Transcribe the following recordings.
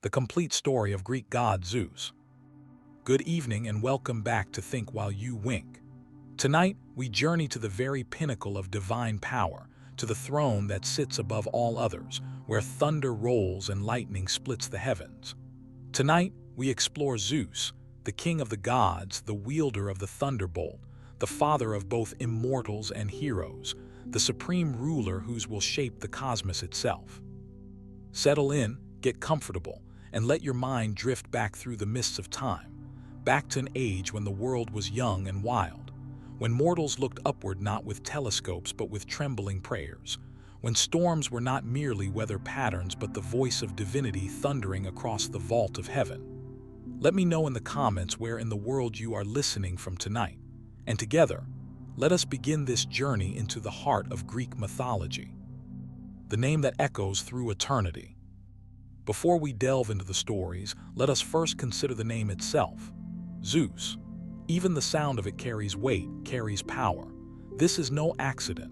the complete story of Greek god Zeus. Good evening and welcome back to Think While You Wink. Tonight, we journey to the very pinnacle of divine power, to the throne that sits above all others, where thunder rolls and lightning splits the heavens. Tonight, we explore Zeus, the king of the gods, the wielder of the thunderbolt, the father of both immortals and heroes, the supreme ruler whose will shape the cosmos itself. Settle in, get comfortable, and let your mind drift back through the mists of time, back to an age when the world was young and wild, when mortals looked upward not with telescopes but with trembling prayers, when storms were not merely weather patterns but the voice of divinity thundering across the vault of heaven. Let me know in the comments where in the world you are listening from tonight, and together, let us begin this journey into the heart of Greek mythology, the name that echoes through eternity. Before we delve into the stories, let us first consider the name itself, Zeus. Even the sound of it carries weight, carries power. This is no accident.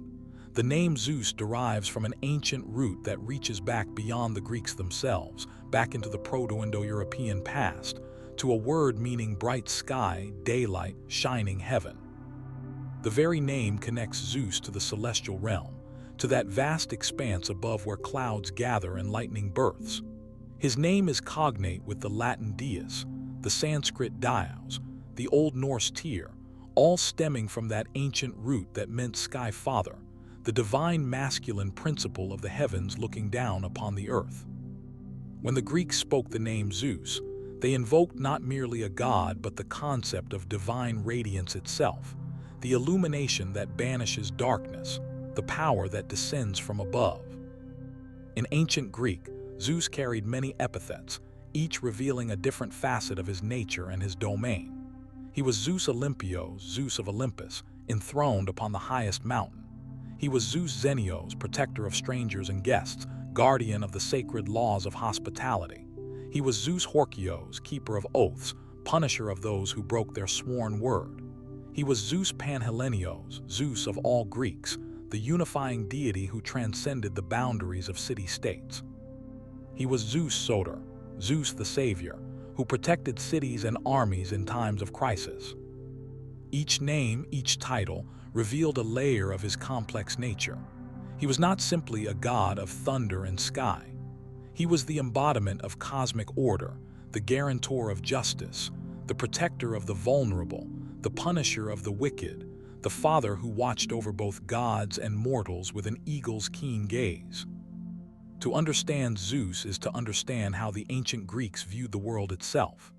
The name Zeus derives from an ancient root that reaches back beyond the Greeks themselves, back into the Proto-Indo-European past, to a word meaning bright sky, daylight, shining heaven. The very name connects Zeus to the celestial realm, to that vast expanse above where clouds gather and lightning births. His name is cognate with the Latin Deus, the Sanskrit Dios, the Old Norse Tyr, all stemming from that ancient root that meant Sky Father, the divine masculine principle of the heavens looking down upon the earth. When the Greeks spoke the name Zeus, they invoked not merely a god but the concept of divine radiance itself, the illumination that banishes darkness, the power that descends from above. In ancient Greek, Zeus carried many epithets, each revealing a different facet of his nature and his domain. He was Zeus Olympios, Zeus of Olympus, enthroned upon the highest mountain. He was Zeus Zenios, protector of strangers and guests, guardian of the sacred laws of hospitality. He was Zeus Horkios, keeper of oaths, punisher of those who broke their sworn word. He was Zeus Panhellenios, Zeus of all Greeks, the unifying deity who transcended the boundaries of city-states. He was Zeus Soter, Zeus the Savior, who protected cities and armies in times of crisis. Each name, each title, revealed a layer of his complex nature. He was not simply a god of thunder and sky. He was the embodiment of cosmic order, the guarantor of justice, the protector of the vulnerable, the punisher of the wicked, the father who watched over both gods and mortals with an eagle's keen gaze. To understand Zeus is to understand how the ancient Greeks viewed the world itself.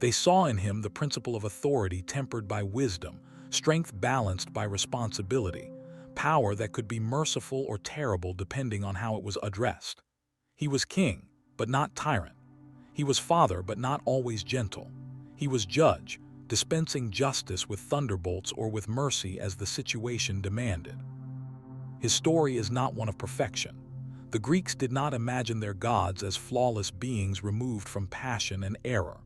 They saw in him the principle of authority tempered by wisdom, strength balanced by responsibility, power that could be merciful or terrible depending on how it was addressed. He was king, but not tyrant. He was father, but not always gentle. He was judge, dispensing justice with thunderbolts or with mercy as the situation demanded. His story is not one of perfection. The Greeks did not imagine their gods as flawless beings removed from passion and error.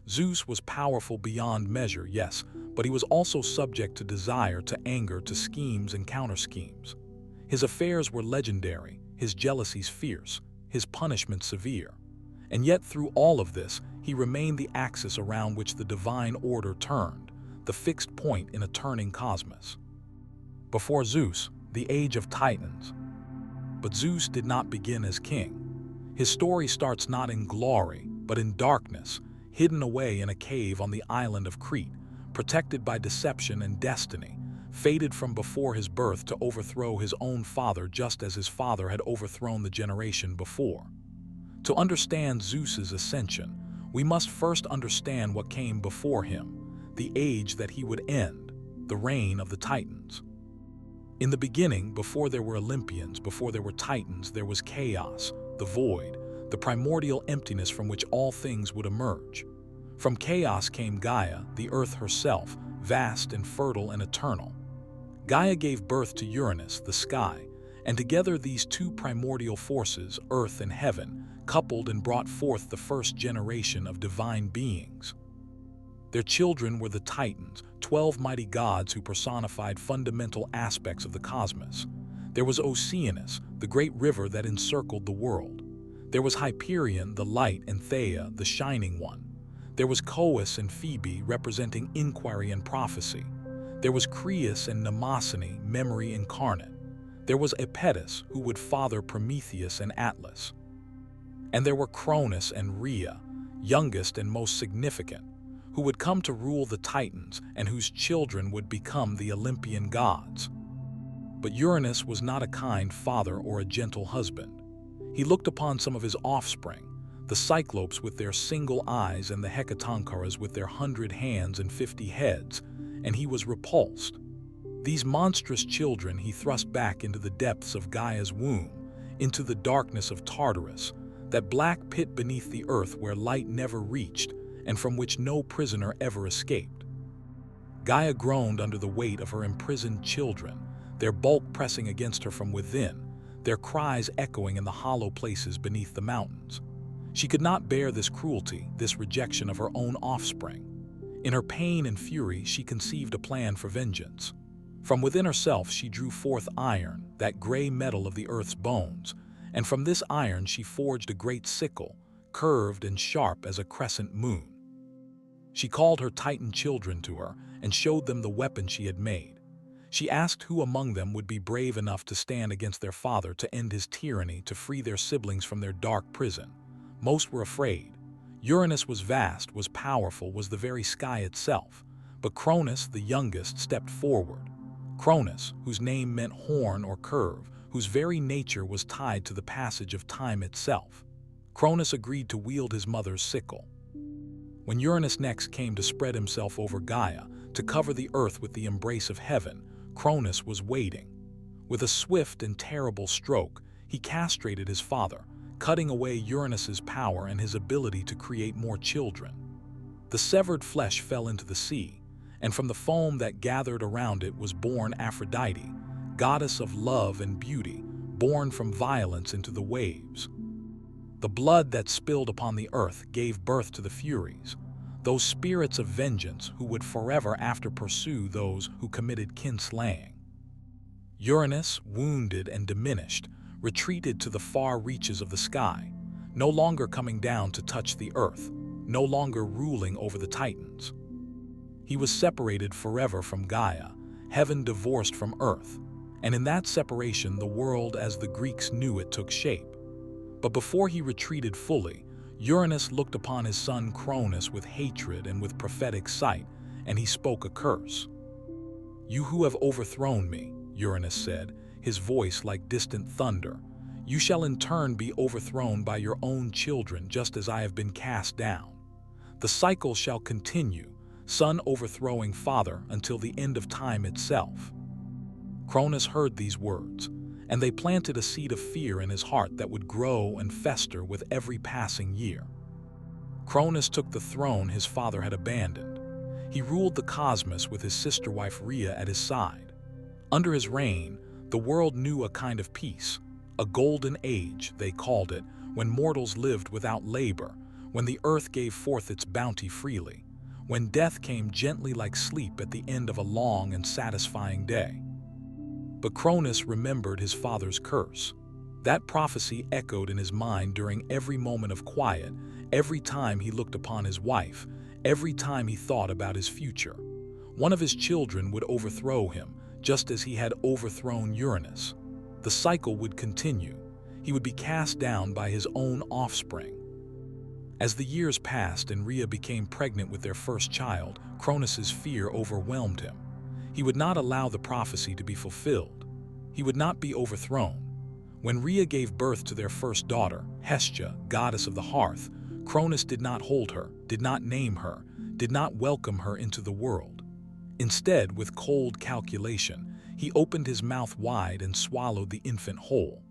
Zeus was powerful beyond measure, yes, but he was also subject to desire, to anger, to schemes and counter-schemes. His affairs were legendary, his jealousies fierce, his punishment severe. And yet through all of this, he remained the axis around which the divine order turned, the fixed point in a turning cosmos. Before Zeus, the age of Titans. But Zeus did not begin as king. His story starts not in glory, but in darkness, hidden away in a cave on the island of Crete, protected by deception and destiny, fated from before his birth to overthrow his own father just as his father had overthrown the generation before. To understand Zeus's ascension, we must first understand what came before him, the age that he would end, the reign of the Titans. In the beginning, before there were Olympians, before there were Titans, there was chaos, the void, the primordial emptiness from which all things would emerge. From chaos came Gaia, the earth herself, vast and fertile and eternal. Gaia gave birth to Uranus, the sky, and together these two primordial forces, earth and heaven, coupled and brought forth the first generation of divine beings. Their children were the Titans, 12 mighty gods who personified fundamental aspects of the cosmos. There was Oceanus, the great river that encircled the world. There was Hyperion, the light, and Theia, the shining one. There was Coeus and Phoebe, representing inquiry and prophecy. There was Creus and Mnemosyne, memory incarnate. There was Epetus, who would father Prometheus and Atlas. And there were Cronus and Rhea, youngest and most significant, who would come to rule the Titans and whose children would become the Olympian gods. But Uranus was not a kind father or a gentle husband. He looked upon some of his offspring, the Cyclopes with their single eyes and the Hecatoncheires with their 100 hands and 50 heads, and he was repulsed. These monstrous children he thrust back into the depths of Gaia's womb, into the darkness of Tartarus, that black pit beneath the earth where light never reached and from which no prisoner ever escaped. Gaia groaned under the weight of her imprisoned children, their bulk pressing against her from within, their cries echoing in the hollow places beneath the mountains. She could not bear this cruelty, this rejection of her own offspring. In her pain and fury, she conceived a plan for vengeance. From within herself she drew forth iron, that gray metal of the earth's bones, and from this iron she forged a great sickle, curved and sharp as a crescent moon. She called her Titan children to her and showed them the weapon she had made. She asked who among them would be brave enough to stand against their father to end his tyranny, to free their siblings from their dark prison. Most were afraid. Uranus was vast, was powerful, was the very sky itself. But Cronus, the youngest, stepped forward. Cronus, whose name meant horn or curve, whose very nature was tied to the passage of time itself. Cronus agreed to wield his mother's sickle. When Uranus next came to spread himself over Gaia, to cover the earth with the embrace of heaven, Cronus was waiting. With a swift and terrible stroke, he castrated his father, cutting away Uranus's power and his ability to create more children. The severed flesh fell into the sea, and from the foam that gathered around it was born Aphrodite, goddess of love and beauty, born from violence into the waves. The blood that spilled upon the earth gave birth to the Furies, those spirits of vengeance who would forever after pursue those who committed kinslaying. Uranus, wounded and diminished, retreated to the far reaches of the sky, no longer coming down to touch the earth, no longer ruling over the Titans. He was separated forever from Gaia, heaven divorced from earth, and in that separation the world as the Greeks knew it took shape. But before he retreated fully, Uranus looked upon his son Cronus with hatred and with prophetic sight, and he spoke a curse. "You who have overthrown me," Uranus said, his voice like distant thunder, "you shall in turn be overthrown by your own children, just as I have been cast down. The cycle shall continue, son overthrowing father, until the end of time itself." Cronus heard these words, and they planted a seed of fear in his heart that would grow and fester with every passing year. Cronus took the throne his father had abandoned. He ruled the cosmos with his sister wife Rhea at his side. Under his reign, the world knew a kind of peace, a golden age, they called it, when mortals lived without labor, when the earth gave forth its bounty freely, when death came gently like sleep at the end of a long and satisfying day. But Cronus remembered his father's curse. That prophecy echoed in his mind during every moment of quiet, every time he looked upon his wife, every time he thought about his future. One of his children would overthrow him, just as he had overthrown Uranus. The cycle would continue. He would be cast down by his own offspring. As the years passed and Rhea became pregnant with their first child, Cronus's fear overwhelmed him. He would not allow the prophecy to be fulfilled. He would not be overthrown. When Rhea gave birth to their first daughter, Hestia, goddess of the hearth, Cronus did not hold her, did not name her, did not welcome her into the world. Instead, with cold calculation, he opened his mouth wide and swallowed the infant whole.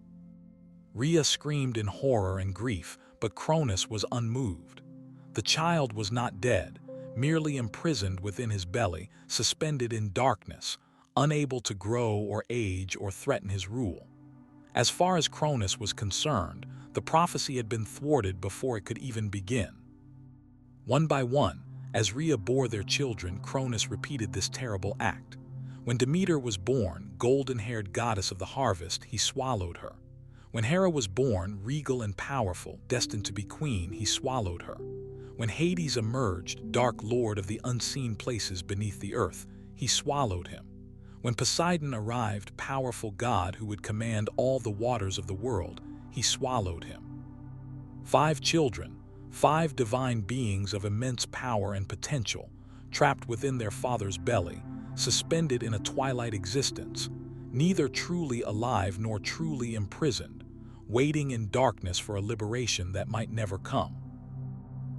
Rhea screamed in horror and grief, but Cronus was unmoved. The child was not dead, merely imprisoned within his belly, suspended in darkness, unable to grow or age or threaten his rule. As far as Cronus was concerned, the prophecy had been thwarted before it could even begin. One by one, as Rhea bore their children, Cronus repeated this terrible act. When Demeter was born, golden-haired goddess of the harvest, he swallowed her. When Hera was born, regal and powerful, destined to be queen, he swallowed her. When Hades emerged, dark lord of the unseen places beneath the earth, he swallowed him. When Poseidon arrived, powerful god who would command all the waters of the world, he swallowed him. 5 children, 5 divine beings of immense power and potential, trapped within their father's belly, suspended in a twilight existence, neither truly alive nor truly imprisoned, waiting in darkness for a liberation that might never come.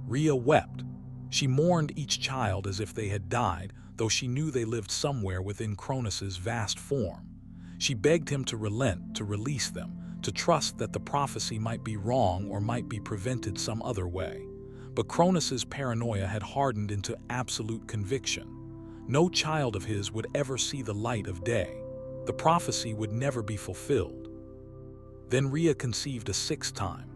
Rhea wept. She mourned each child as if they had died, though she knew they lived somewhere within Cronus's vast form. She begged him to relent, to release them, to trust that the prophecy might be wrong or might be prevented some other way. But Cronus's paranoia had hardened into absolute conviction. No child of his would ever see the light of day. The prophecy would never be fulfilled. Then Rhea conceived a 6th time.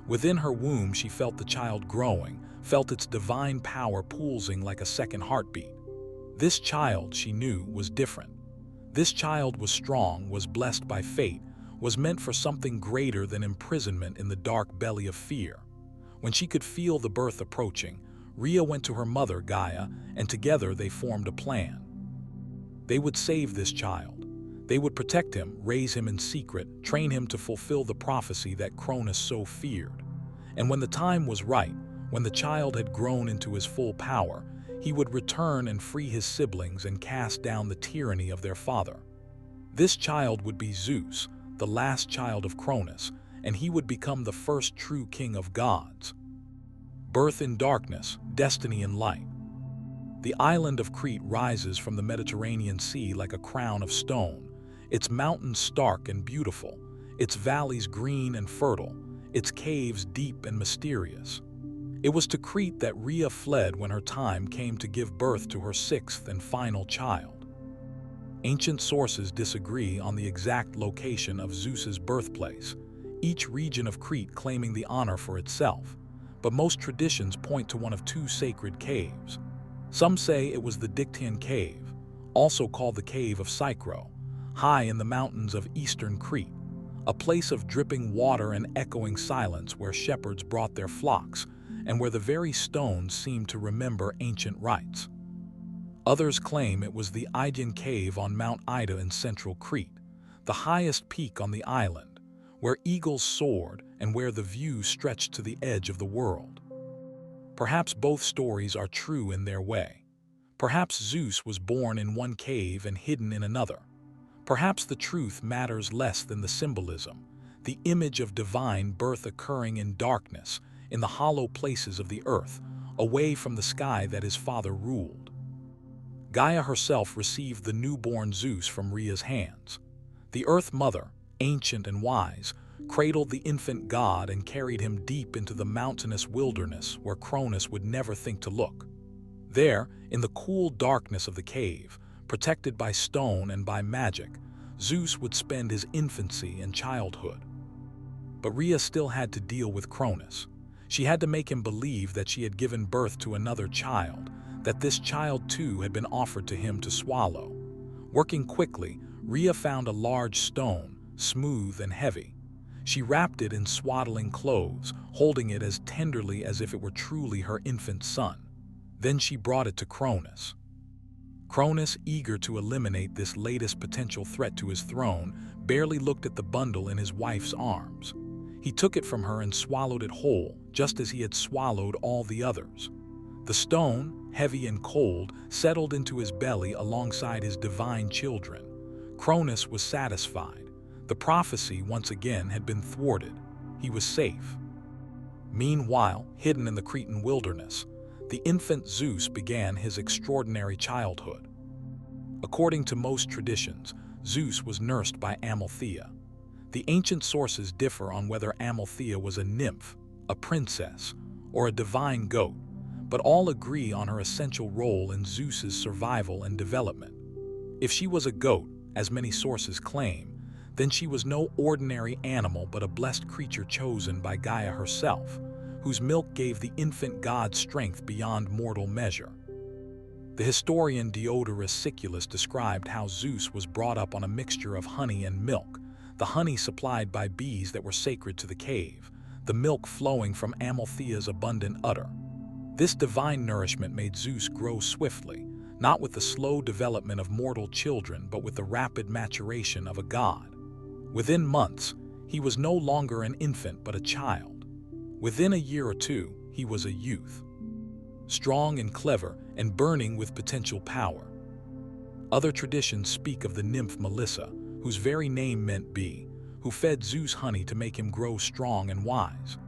Within her womb she felt the child growing, felt its divine power pulsing like a second heartbeat. This child, she knew, was different. This child was strong, was blessed by fate, was meant for something greater than imprisonment in the dark belly of fear. When she could feel the birth approaching, Rhea went to her mother, Gaia, and together they formed a plan. They would save this child. They would protect him, raise him in secret, train him to fulfill the prophecy that Cronus so feared. And when the time was right, when the child had grown into his full power, he would return and free his siblings and cast down the tyranny of their father. This child would be Zeus, the last child of Cronus, and he would become the first true king of gods. Birth in darkness, destiny in light. The island of Crete rises from the Mediterranean Sea like a crown of stone, its mountains stark and beautiful, its valleys green and fertile, its caves deep and mysterious. It was to Crete that Rhea fled when her time came to give birth to her 6th and final child. Ancient sources disagree on the exact location of Zeus's birthplace, each region of Crete claiming the honor for itself, but most traditions point to one of 2 sacred caves. Some say it was the Dictaean Cave, also called the Cave of Psychro, high in the mountains of eastern Crete, a place of dripping water and echoing silence where shepherds brought their flocks, and where the very stones seemed to remember ancient rites. Others claim it was the Idaean Cave on Mount Ida in central Crete, the highest peak on the island, where eagles soared and where the view stretched to the edge of the world. Perhaps both stories are true in their way. Perhaps Zeus was born in one cave and hidden in another. Perhaps the truth matters less than the symbolism, the image of divine birth occurring in darkness, in the hollow places of the earth, away from the sky that his father ruled. Gaia herself received the newborn Zeus from Rhea's hands. The Earth Mother, ancient and wise, cradled the infant god and carried him deep into the mountainous wilderness where Cronus would never think to look. There, in the cool darkness of the cave, protected by stone and by magic, Zeus would spend his infancy and childhood. But Rhea still had to deal with Cronus. She had to make him believe that she had given birth to another child, that this child too had been offered to him to swallow. Working quickly, Rhea found a large stone, smooth and heavy. She wrapped it in swaddling clothes, holding it as tenderly as if it were truly her infant son. Then she brought it to Cronus. Cronus, eager to eliminate this latest potential threat to his throne, barely looked at the bundle in his wife's arms. He took it from her and swallowed it whole, just as he had swallowed all the others. The stone, heavy and cold, settled into his belly alongside his divine children. Cronus was satisfied. The prophecy once again had been thwarted. He was safe. Meanwhile, hidden in the Cretan wilderness, the infant Zeus began his extraordinary childhood. According to most traditions, Zeus was nursed by Amalthea. The ancient sources differ on whether Amalthea was a nymph, a princess, or a divine goat, but all agree on her essential role in Zeus's survival and development. If she was a goat, as many sources claim, then she was no ordinary animal but a blessed creature chosen by Gaia herself, whose milk gave the infant god strength beyond mortal measure. The historian Diodorus Siculus described how Zeus was brought up on a mixture of honey and milk, the honey supplied by bees that were sacred to the cave, the milk flowing from Amalthea's abundant udder. This divine nourishment made Zeus grow swiftly, not with the slow development of mortal children, but with the rapid maturation of a god. Within months, he was no longer an infant but a child. Within a year or two, he was a youth, strong and clever and burning with potential power. Other traditions speak of the nymph Melissa, whose very name meant bee, who fed Zeus honey to make him grow strong and wise.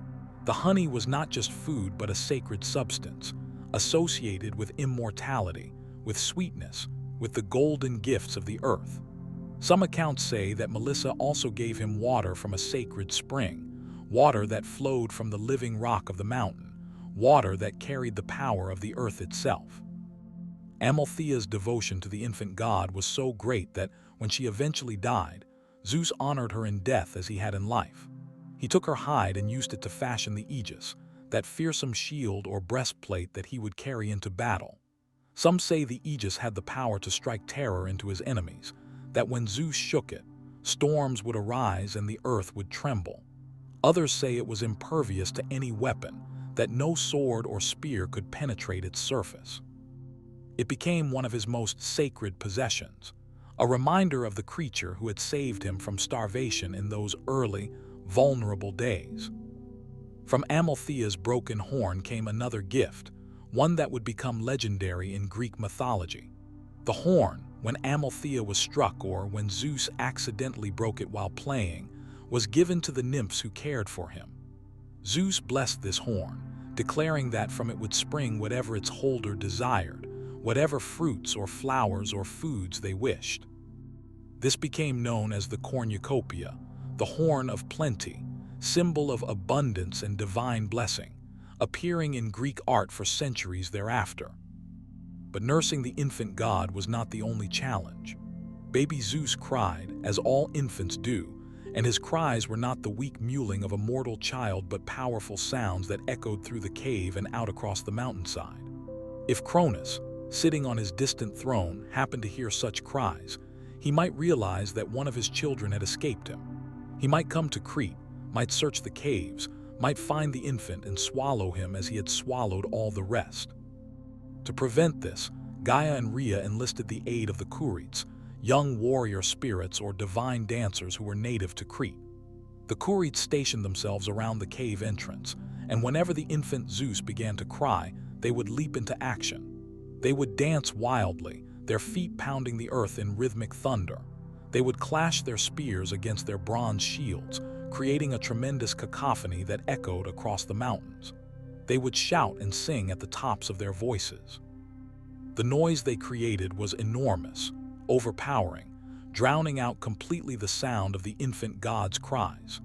The honey was not just food but a sacred substance, associated with immortality, with sweetness, with the golden gifts of the earth. Some accounts say that Melissa also gave him water from a sacred spring, water that flowed from the living rock of the mountain, water that carried the power of the earth itself. Amalthea's devotion to the infant god was so great that, when she eventually died, Zeus honored her in death as he had in life. He took her hide and used it to fashion the aegis, that fearsome shield or breastplate that he would carry into battle. Some say the aegis had the power to strike terror into his enemies, that when Zeus shook it, storms would arise and the earth would tremble. Others say it was impervious to any weapon, that no sword or spear could penetrate its surface. It became one of his most sacred possessions, a reminder of the creature who had saved him from starvation in those early, vulnerable days. From Amalthea's broken horn came another gift, one that would become legendary in Greek mythology. The horn, when Amalthea was struck or when Zeus accidentally broke it while playing, was given to the nymphs who cared for him. Zeus blessed this horn, declaring that from it would spring whatever its holder desired, whatever fruits or flowers or foods they wished. This became known as the cornucopia, the horn of plenty, symbol of abundance and divine blessing, appearing in Greek art for centuries thereafter. But nursing the infant god was not the only challenge. Baby Zeus cried, as all infants do, and his cries were not the weak mewling of a mortal child but powerful sounds that echoed through the cave and out across the mountainside. If Cronus, sitting on his distant throne, happened to hear such cries, he might realize that one of his children had escaped him. He might come to Crete, might search the caves, might find the infant and swallow him as he had swallowed all the rest. To prevent this, Gaia and Rhea enlisted the aid of the Curetes, young warrior spirits or divine dancers who were native to Crete. The Curetes stationed themselves around the cave entrance, and whenever the infant Zeus began to cry, they would leap into action. They would dance wildly, their feet pounding the earth in rhythmic thunder. They would clash their spears against their bronze shields, creating a tremendous cacophony that echoed across the mountains. They would shout and sing at the tops of their voices. The noise they created was enormous, overpowering, drowning out completely the sound of the infant god's cries.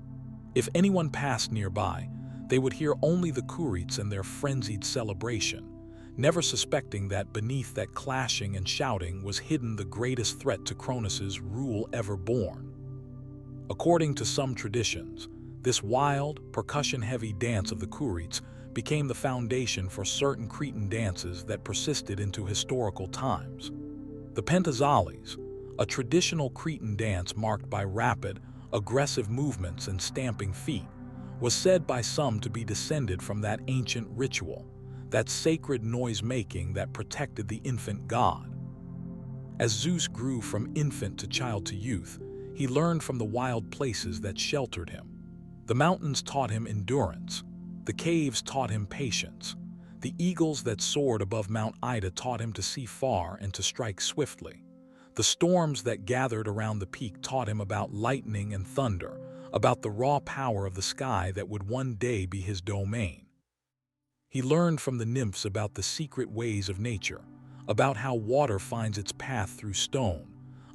If anyone passed nearby, they would hear only the Curetes and their frenzied celebration, never suspecting that beneath that clashing and shouting was hidden the greatest threat to Cronus's rule ever born. According to some traditions, this wild, percussion-heavy dance of the Curetes became the foundation for certain Cretan dances that persisted into historical times. The Pentazales, a traditional Cretan dance marked by rapid, aggressive movements and stamping feet, was said by some to be descended from that ancient ritual, that sacred noise-making that protected the infant god. As Zeus grew from infant to child to youth, he learned from the wild places that sheltered him. The mountains taught him endurance. The caves taught him patience. The eagles that soared above Mount Ida taught him to see far and to strike swiftly. The storms that gathered around the peak taught him about lightning and thunder, about the raw power of the sky that would one day be his domain. He learned from the nymphs about the secret ways of nature, about how water finds its path through stone,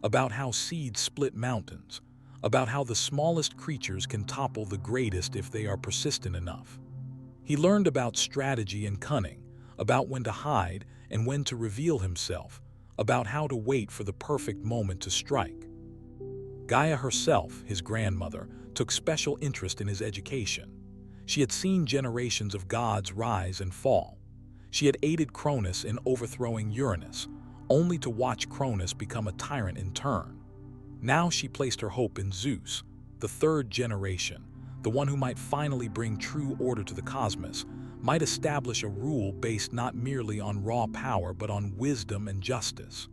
about how seeds split mountains, about how the smallest creatures can topple the greatest if they are persistent enough. He learned about strategy and cunning, about when to hide and when to reveal himself, about how to wait for the perfect moment to strike. Gaia herself, his grandmother, took special interest in his education. She had seen generations of gods rise and fall. She had aided Cronus in overthrowing Uranus, only to watch Cronus become a tyrant in turn. Now she placed her hope in Zeus, the third generation, the one who might finally bring true order to the cosmos, might establish a rule based not merely on raw power but on wisdom and justice.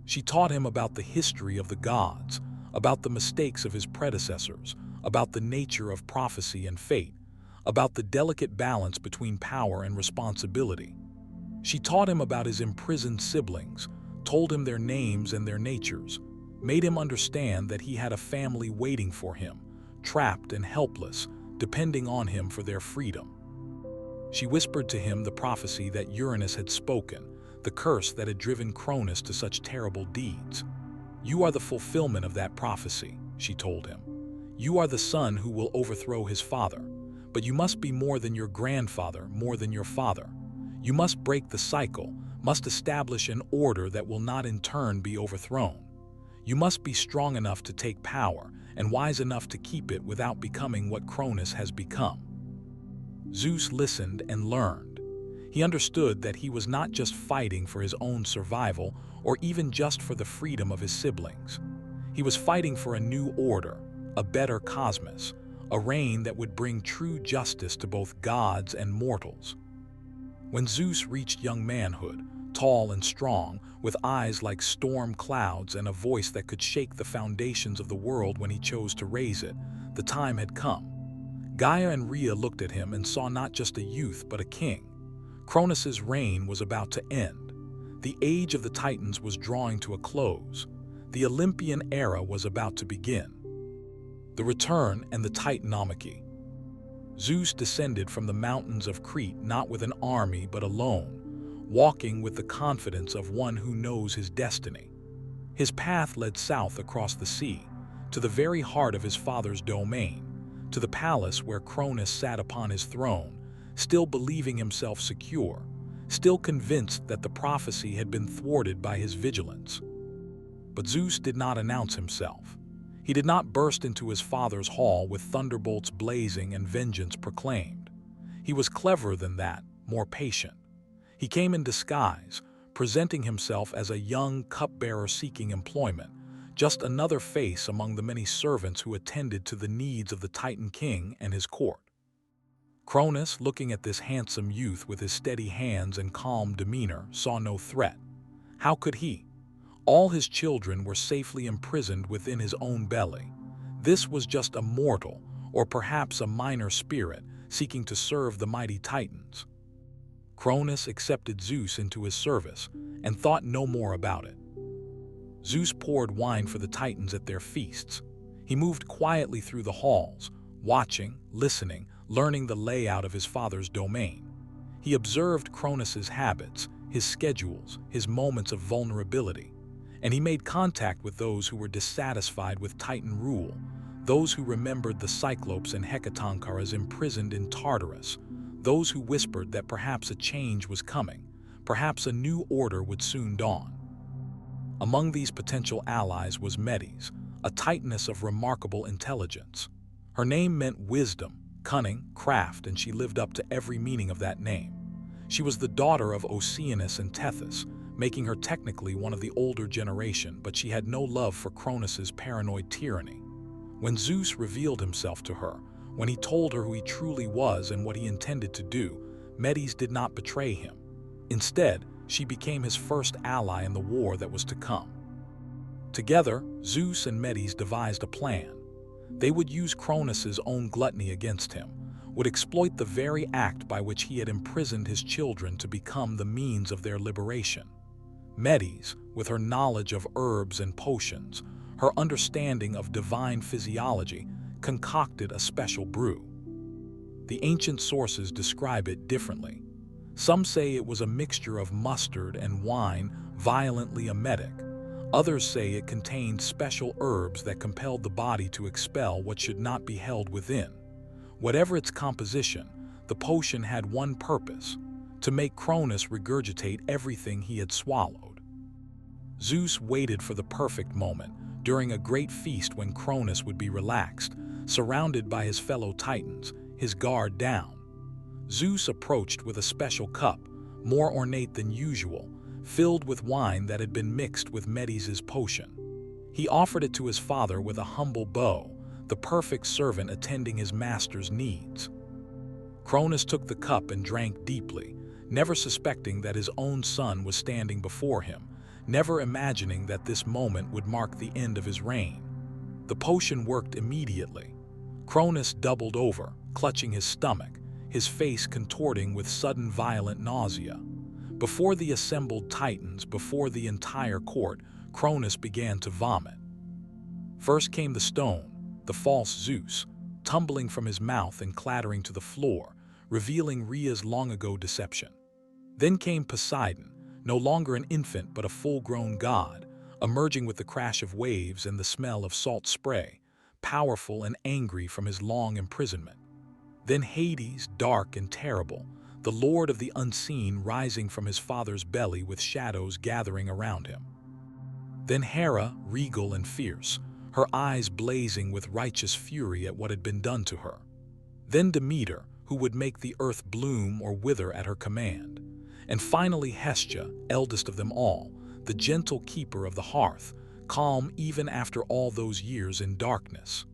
She taught him about the history of the gods, about the mistakes of his predecessors, about the nature of prophecy and fate, about the delicate balance between power and responsibility. She taught him about his imprisoned siblings, told him their names and their natures, made him understand that he had a family waiting for him, trapped and helpless, depending on him for their freedom. She whispered to him the prophecy that Uranus had spoken, the curse that had driven Cronus to such terrible deeds. "You are the fulfillment of that prophecy," she told him. "You are the son who will overthrow his father, but you must be more than your grandfather, more than your father. You must break the cycle, must establish an order that will not in turn be overthrown. You must be strong enough to take power and wise enough to keep it without becoming what Cronus has become." Zeus listened and learned. He understood that he was not just fighting for his own survival or even just for the freedom of his siblings. He was fighting for a new order, a better cosmos, a reign that would bring true justice to both gods and mortals. When Zeus reached young manhood, tall and strong, with eyes like storm clouds and a voice that could shake the foundations of the world when he chose to raise it, the time had come. Gaia and Rhea looked at him and saw not just a youth but a king. Cronus's reign was about to end. The age of the Titans was drawing to a close. The Olympian era was about to begin. The return and the Titanomachy. Zeus descended from the mountains of Crete not with an army but alone, walking with the confidence of one who knows his destiny. His path led south across the sea, to the very heart of his father's domain, to the palace where Cronus sat upon his throne, still believing himself secure, still convinced that the prophecy had been thwarted by his vigilance. But Zeus did not announce himself. He did not burst into his father's hall with thunderbolts blazing and vengeance proclaimed. He was cleverer than that, more patient. He came in disguise, presenting himself as a young cupbearer seeking employment, just another face among the many servants who attended to the needs of the Titan king and his court. Cronus, looking at this handsome youth with his steady hands and calm demeanor, saw no threat. How could he? All his children were safely imprisoned within his own belly. This was just a mortal, or perhaps a minor spirit, seeking to serve the mighty Titans. Cronus accepted Zeus into his service and thought no more about it. Zeus poured wine for the Titans at their feasts. He moved quietly through the halls, watching, listening, learning the layout of his father's domain. He observed Cronus's habits, his schedules, his moments of vulnerability, and he made contact with those who were dissatisfied with Titan rule, those who remembered the Cyclopes and Hecatonchires imprisoned in Tartarus, those who whispered that perhaps a change was coming, perhaps a new order would soon dawn. Among these potential allies was Medes, a Titaness of remarkable intelligence. Her name meant wisdom, cunning, craft, and she lived up to every meaning of that name. She was the daughter of Oceanus and Tethys, making her technically one of the older generation, but she had no love for Cronus's paranoid tyranny. When Zeus revealed himself to her, when he told her who he truly was and what he intended to do, Medes did not betray him. Instead, she became his first ally in the war that was to come. Together, Zeus and Medes devised a plan. They would use Cronus's own gluttony against him, would exploit the very act by which he had imprisoned his children to become the means of their liberation. Medes, with her knowledge of herbs and potions, her understanding of divine physiology, concocted a special brew. The ancient sources describe it differently. Some say it was a mixture of mustard and wine, violently emetic. Others say it contained special herbs that compelled the body to expel what should not be held within. Whatever its composition, the potion had one purpose: to make Cronus regurgitate everything he had swallowed. Zeus waited for the perfect moment, during a great feast when Cronus would be relaxed, surrounded by his fellow Titans, his guard down. Zeus approached with a special cup, more ornate than usual, filled with wine that had been mixed with Medes' potion. He offered it to his father with a humble bow, the perfect servant attending his master's needs. Cronus took the cup and drank deeply, never suspecting that his own son was standing before him, never imagining that this moment would mark the end of his reign. The potion worked immediately. Cronus doubled over, clutching his stomach, his face contorting with sudden violent nausea. Before the assembled Titans, before the entire court, Cronus began to vomit. First came the stone, the false Zeus, tumbling from his mouth and clattering to the floor, revealing Rhea's long-ago deception. Then came Poseidon, no longer an infant but a full-grown god, emerging with the crash of waves and the smell of salt spray, powerful and angry from his long imprisonment. Then Hades, dark and terrible, the lord of the unseen, rising from his father's belly with shadows gathering around him. Then Hera, regal and fierce, her eyes blazing with righteous fury at what had been done to her. Then Demeter, who would make the earth bloom or wither at her command. And finally Hestia, eldest of them all, the gentle keeper of the hearth, calm even after all those years in darkness.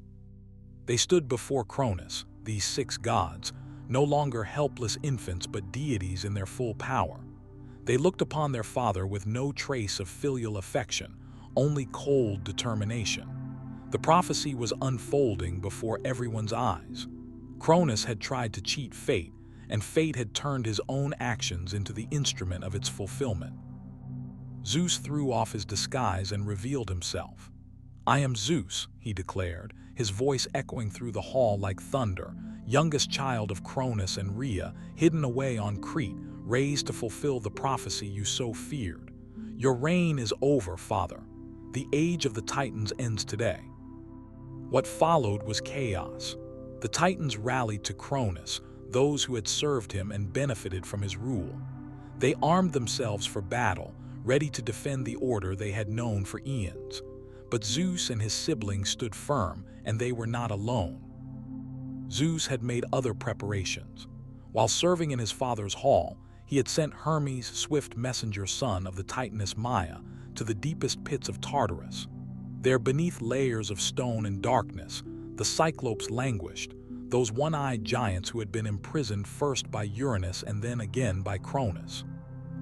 They stood before Cronus, these 6 gods, no longer helpless infants but deities in their full power. They looked upon their father with no trace of filial affection, only cold determination. The prophecy was unfolding before everyone's eyes. Cronus had tried to cheat fate, and fate had turned his own actions into the instrument of its fulfillment. Zeus threw off his disguise and revealed himself. "I am Zeus," he declared, his voice echoing through the hall like thunder, youngest child of Cronus and Rhea, hidden away on Crete, raised to fulfill the prophecy you so feared. Your reign is over, father. The age of the Titans ends today. What followed was chaos. The Titans rallied to Cronus, those who had served him and benefited from his rule. They armed themselves for battle, ready to defend the order they had known for eons. But Zeus and his siblings stood firm, and they were not alone. Zeus had made other preparations. While serving in his father's hall, he had sent Hermes, swift messenger son of the Titaness Maia, to the deepest pits of Tartarus. There, beneath layers of stone and darkness, the Cyclopes languished, those one-eyed giants who had been imprisoned first by Uranus and then again by Cronus.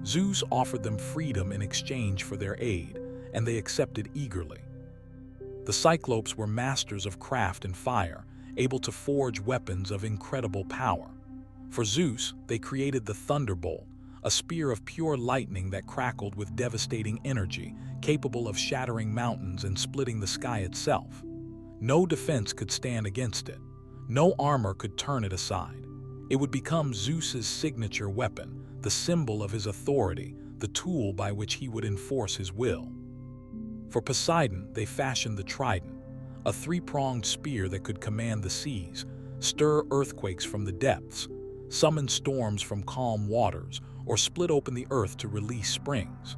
Zeus offered them freedom in exchange for their aid, and they accepted eagerly. The Cyclopes were masters of craft and fire, able to forge weapons of incredible power. For Zeus, they created the thunderbolt, a spear of pure lightning that crackled with devastating energy, capable of shattering mountains and splitting the sky itself. No defense could stand against it. No armor could turn it aside. It would become Zeus's signature weapon, the symbol of his authority, the tool by which he would enforce his will. For Poseidon, they fashioned the trident, a 3-pronged spear that could command the seas, stir earthquakes from the depths, summon storms from calm waters, or split open the earth to release springs.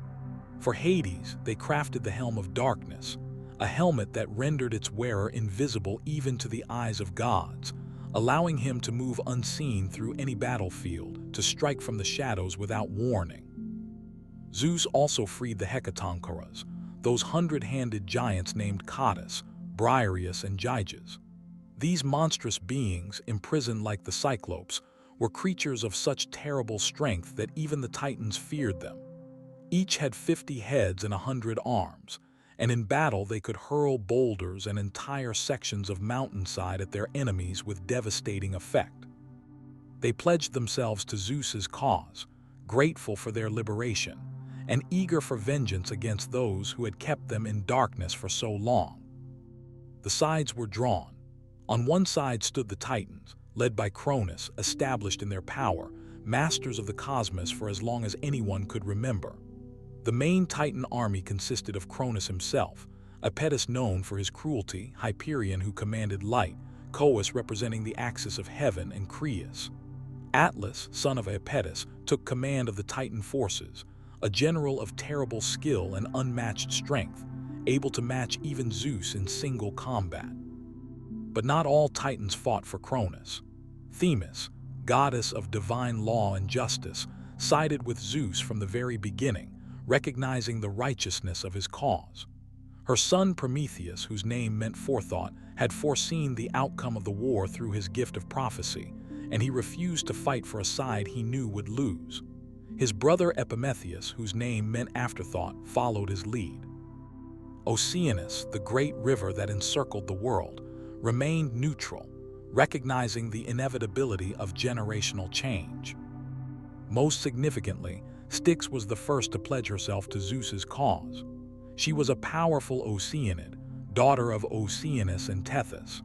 For Hades, they crafted the helm of darkness, a helmet that rendered its wearer invisible even to the eyes of gods, allowing him to move unseen through any battlefield, to strike from the shadows without warning. Zeus also freed the Hecatoncheires, those 100-handed giants named Cottus, Briareus, and Gyges. These monstrous beings, imprisoned like the Cyclopes, were creatures of such terrible strength that even the Titans feared them. Each had 50 heads and 100 arms, and in battle they could hurl boulders and entire sections of mountainside at their enemies with devastating effect. They pledged themselves to Zeus's cause, grateful for their liberation, and eager for vengeance against those who had kept them in darkness for so long. The sides were drawn. On one side stood the Titans, led by Cronus, established in their power, masters of the cosmos for as long as anyone could remember. The main Titan army consisted of Cronus himself, Iapetus known for his cruelty, Hyperion who commanded light, Coeus representing the axis of heaven, and Crius. Atlas, son of Iapetus, took command of the Titan forces, a general of terrible skill and unmatched strength, able to match even Zeus in single combat. But not all Titans fought for Cronus. Themis, goddess of divine law and justice, sided with Zeus from the very beginning, recognizing the righteousness of his cause. Her son Prometheus, whose name meant forethought, had foreseen the outcome of the war through his gift of prophecy, and he refused to fight for a side he knew would lose. His brother Epimetheus, whose name meant afterthought, followed his lead. Oceanus, the great river that encircled the world, remained neutral, recognizing the inevitability of generational change. Most significantly, Styx was the first to pledge herself to Zeus's cause. She was a powerful Oceanid, daughter of Oceanus and Tethys,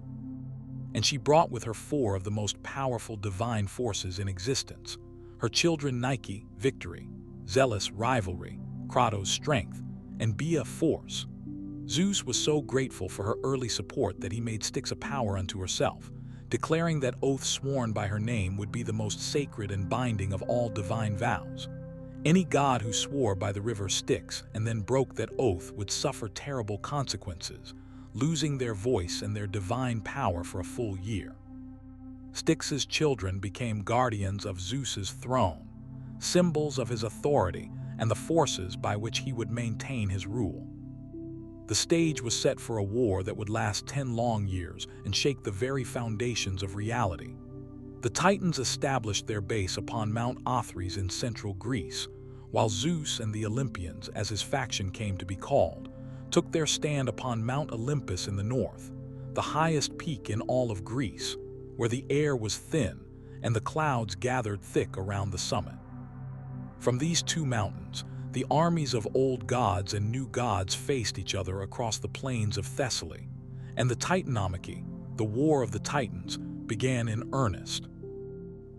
and she brought with her four of the most powerful divine forces in existence: her children Nike, victory; Zealous, rivalry; Kratos, strength; and Bia, force. Zeus was so grateful for her early support that he made Styx a power unto herself, declaring that oaths sworn by her name would be the most sacred and binding of all divine vows. Any god who swore by the river Styx and then broke that oath would suffer terrible consequences, losing their voice and their divine power for a full year. Styx's children became guardians of Zeus's throne, symbols of his authority and the forces by which he would maintain his rule. The stage was set for a war that would last 10 long years and shake the very foundations of reality. The Titans established their base upon Mount Olympus in central Greece, while Zeus and the Olympians, as his faction came to be called, took their stand upon Mount Olympus in the north, the highest peak in all of Greece, where the air was thin and the clouds gathered thick around the summit. From these two mountains, the armies of old gods and new gods faced each other across the plains of Thessaly, and the Titanomachy, the War of the Titans, began in earnest.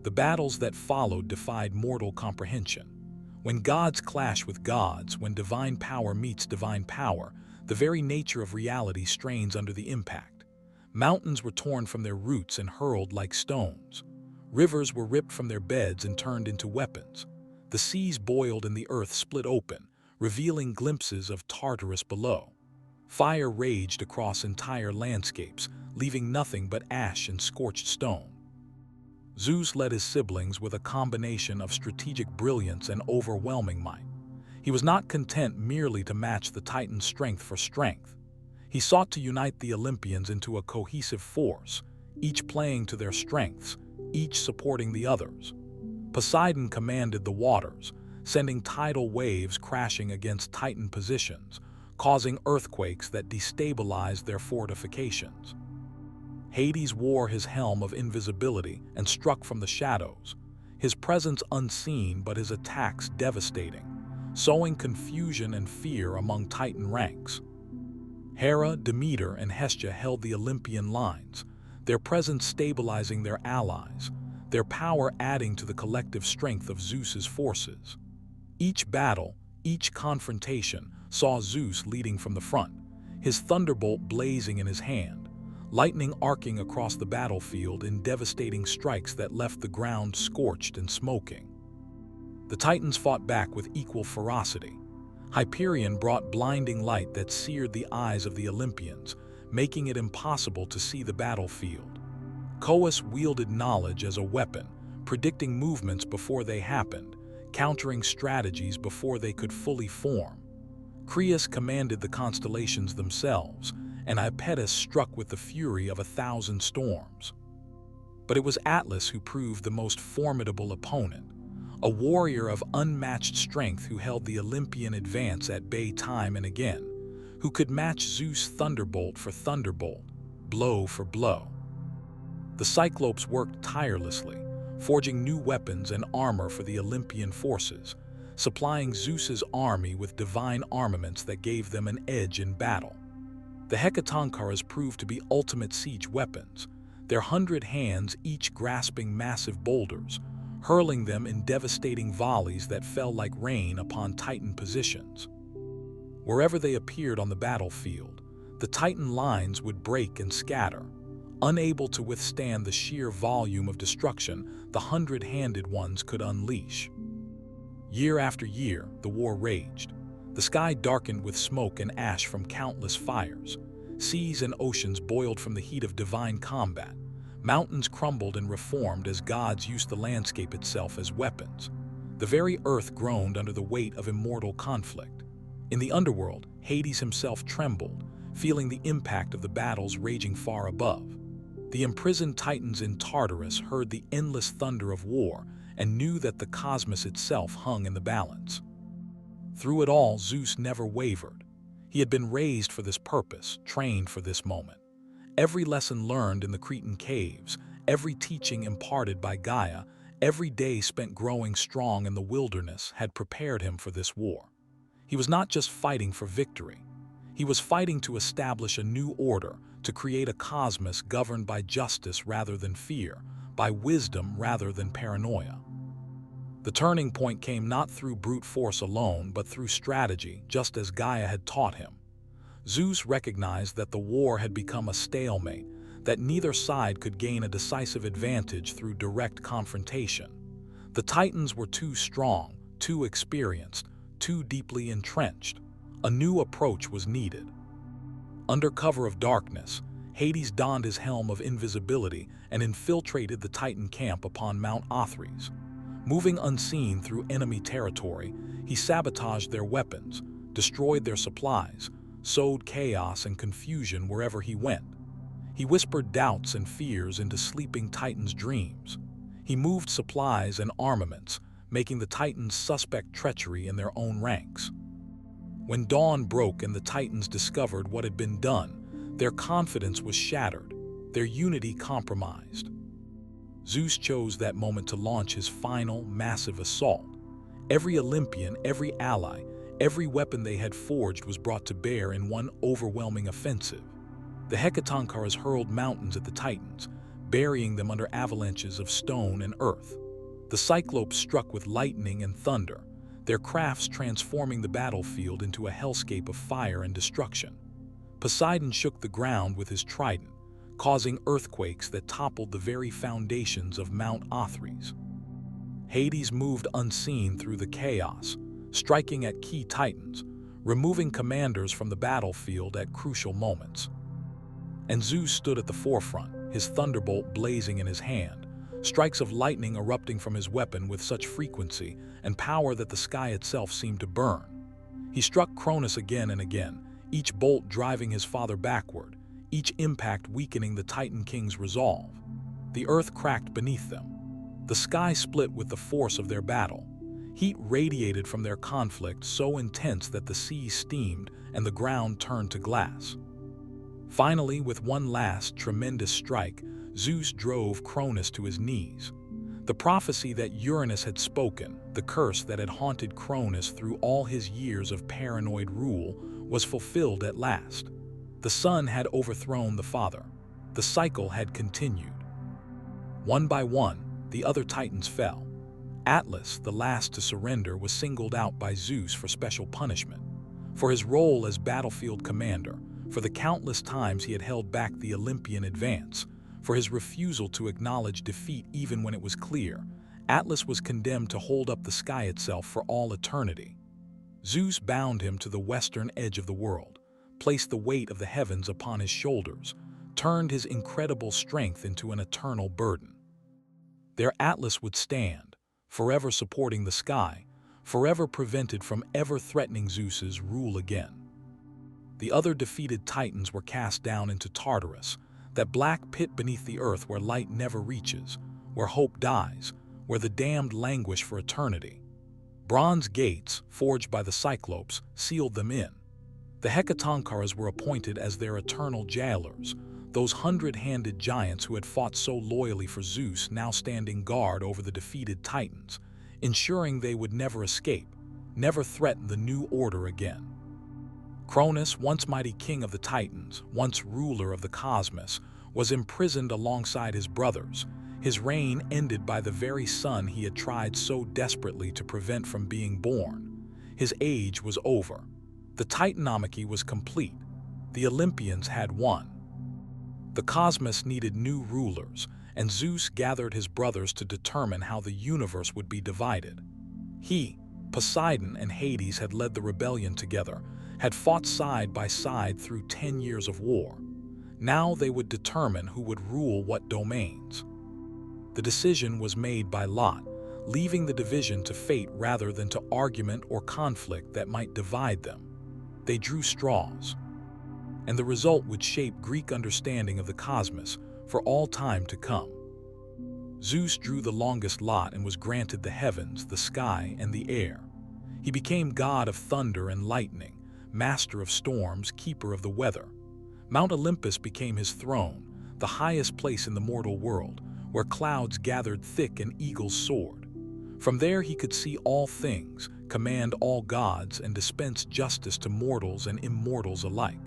The battles that followed defied mortal comprehension. When gods clash with gods, when divine power meets divine power, the very nature of reality strains under the impact. Mountains were torn from their roots and hurled like stones. Rivers were ripped from their beds and turned into weapons. The seas boiled and the earth split open, revealing glimpses of Tartarus below. Fire raged across entire landscapes, leaving nothing but ash and scorched stone. Zeus led his siblings with a combination of strategic brilliance and overwhelming might. He was not content merely to match the Titans' strength for strength. He sought to unite the Olympians into a cohesive force, each playing to their strengths, each supporting the others. Poseidon commanded the waters, sending tidal waves crashing against Titan positions, causing earthquakes that destabilized their fortifications. Hades wore his helm of invisibility and struck from the shadows, his presence unseen but his attacks devastating, sowing confusion and fear among Titan ranks. Hera, Demeter, and Hestia held the Olympian lines, their presence stabilizing their allies, their power adding to the collective strength of Zeus's forces. Each battle, each confrontation, saw Zeus leading from the front, his thunderbolt blazing in his hand, lightning arcing across the battlefield in devastating strikes that left the ground scorched and smoking. The Titans fought back with equal ferocity. Hyperion brought blinding light that seared the eyes of the Olympians, making it impossible to see the battlefield. Coeus wielded knowledge as a weapon, predicting movements before they happened, countering strategies before they could fully form. Creus commanded the constellations themselves, and Iapetus struck with the fury of 1,000 storms. But it was Atlas who proved the most formidable opponent, a warrior of unmatched strength who held the Olympian advance at bay time and again, who could match Zeus' thunderbolt for thunderbolt, blow for blow. The Cyclopes worked tirelessly, forging new weapons and armor for the Olympian forces, supplying Zeus's army with divine armaments that gave them an edge in battle. The Hecatonchires proved to be ultimate siege weapons, their 100 hands each grasping massive boulders, hurling them in devastating volleys that fell like rain upon Titan positions. Wherever they appeared on the battlefield, the Titan lines would break and scatter. Unable to withstand the sheer volume of destruction the 100-handed ones could unleash. Year after year, the war raged. The sky darkened with smoke and ash from countless fires. Seas and oceans boiled from the heat of divine combat. Mountains crumbled and reformed as gods used the landscape itself as weapons. The very earth groaned under the weight of immortal conflict. In the underworld, Hades himself trembled, feeling the impact of the battles raging far above. The imprisoned titans in Tartarus heard the endless thunder of war and knew that the cosmos itself hung in the balance. Through it all, Zeus never wavered. He had been raised for this purpose, trained for this moment. Every lesson learned in the Cretan caves, every teaching imparted by Gaia, every day spent growing strong in the wilderness had prepared him for this war. He was not just fighting for victory. He was fighting to establish a new order, to create a cosmos governed by justice rather than fear, by wisdom rather than paranoia. The turning point came not through brute force alone, but through strategy, just as Gaia had taught him. Zeus recognized that the war had become a stalemate, that neither side could gain a decisive advantage through direct confrontation. The Titans were too strong, too experienced, too deeply entrenched. A new approach was needed. Under cover of darkness, Hades donned his helm of invisibility and infiltrated the Titan camp upon Mount Olympus. Moving unseen through enemy territory, he sabotaged their weapons, destroyed their supplies, sowed chaos and confusion wherever he went. He whispered doubts and fears into sleeping Titans' dreams. He moved supplies and armaments, making the Titans suspect treachery in their own ranks. When dawn broke and the Titans discovered what had been done, their confidence was shattered, their unity compromised. Zeus chose that moment to launch his final, massive assault. Every Olympian, every ally, every weapon they had forged was brought to bear in one overwhelming offensive. The Hecatonchires hurled mountains at the Titans, burying them under avalanches of stone and earth. The Cyclopes struck with lightning and thunder, their crafts transforming the battlefield into a hellscape of fire and destruction. Poseidon shook the ground with his trident, causing earthquakes that toppled the very foundations of Mount Olympus. Hades moved unseen through the chaos, striking at key Titans, removing commanders from the battlefield at crucial moments. And Zeus stood at the forefront, his thunderbolt blazing in his hand, strikes of lightning erupting from his weapon with such frequency and power that the sky itself seemed to burn. He struck Cronus again and again, each bolt driving his father backward, each impact weakening the Titan King's resolve. The earth cracked beneath them. The sky split with the force of their battle. Heat radiated from their conflict so intense that the sea steamed and the ground turned to glass. Finally, with one last tremendous strike, Zeus drove Cronus to his knees. The prophecy that Uranus had spoken, the curse that had haunted Cronus through all his years of paranoid rule, was fulfilled at last. The son had overthrown the father. The cycle had continued. One by one, the other Titans fell. Atlas, the last to surrender, was singled out by Zeus for special punishment. For his role as battlefield commander, for the countless times he had held back the Olympian advance, for his refusal to acknowledge defeat even when it was clear, Atlas was condemned to hold up the sky itself for all eternity. Zeus bound him to the western edge of the world, placed the weight of the heavens upon his shoulders, turned his incredible strength into an eternal burden. There Atlas would stand, forever supporting the sky, forever prevented from ever threatening Zeus's rule again. The other defeated Titans were cast down into Tartarus, that black pit beneath the earth where light never reaches, where hope dies, where the damned languish for eternity. Bronze gates, forged by the Cyclopes, sealed them in. The Hecatonchires were appointed as their eternal jailers, those hundred-handed giants who had fought so loyally for Zeus now standing guard over the defeated Titans, ensuring they would never escape, never threaten the new order again. Cronus, once mighty king of the Titans, once ruler of the cosmos, was imprisoned alongside his brothers, his reign ended by the very son he had tried so desperately to prevent from being born. His age was over. The Titanomachy was complete. The Olympians had won. The cosmos needed new rulers, and Zeus gathered his brothers to determine how the universe would be divided. He, Poseidon, and Hades had led the rebellion together, had fought side by side through 10 years of war. Now they would determine who would rule what domains. The decision was made by lot, leaving the division to fate rather than to argument or conflict that might divide them. They drew straws, and the result would shape Greek understanding of the cosmos for all time to come. Zeus drew the longest lot and was granted the heavens, the sky, and the air. He became god of thunder and lightning, master of storms, keeper of the weather. Mount Olympus became his throne, the highest place in the mortal world, where clouds gathered thick and eagles soared. From there he could see all things, command all gods, and dispense justice to mortals and immortals alike.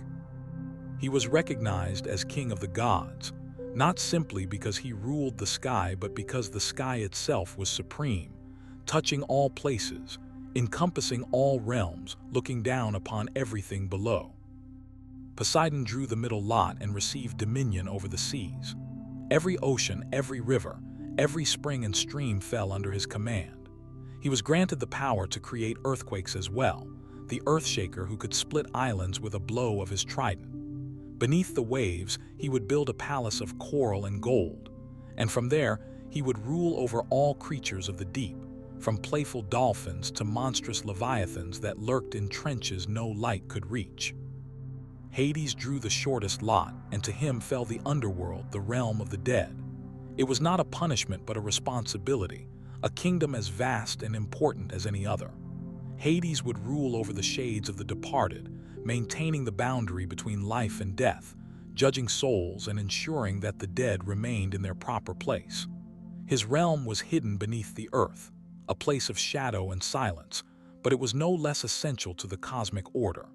He was recognized as king of the gods, not simply because he ruled the sky, but because the sky itself was supreme, touching all places, encompassing all realms, looking down upon everything below. Poseidon drew the middle lot and received dominion over the seas. Every ocean, every river, every spring and stream fell under his command. He was granted the power to create earthquakes as well, the earthshaker who could split islands with a blow of his trident. Beneath the waves, he would build a palace of coral and gold, and from there, he would rule over all creatures of the deep, from playful dolphins to monstrous leviathans that lurked in trenches no light could reach. Hades drew the shortest lot, and to him fell the underworld, the realm of the dead. It was not a punishment but a responsibility, a kingdom as vast and important as any other. Hades would rule over the shades of the departed, maintaining the boundary between life and death, judging souls and ensuring that the dead remained in their proper place. His realm was hidden beneath the earth, a place of shadow and silence, but it was no less essential to the cosmic order.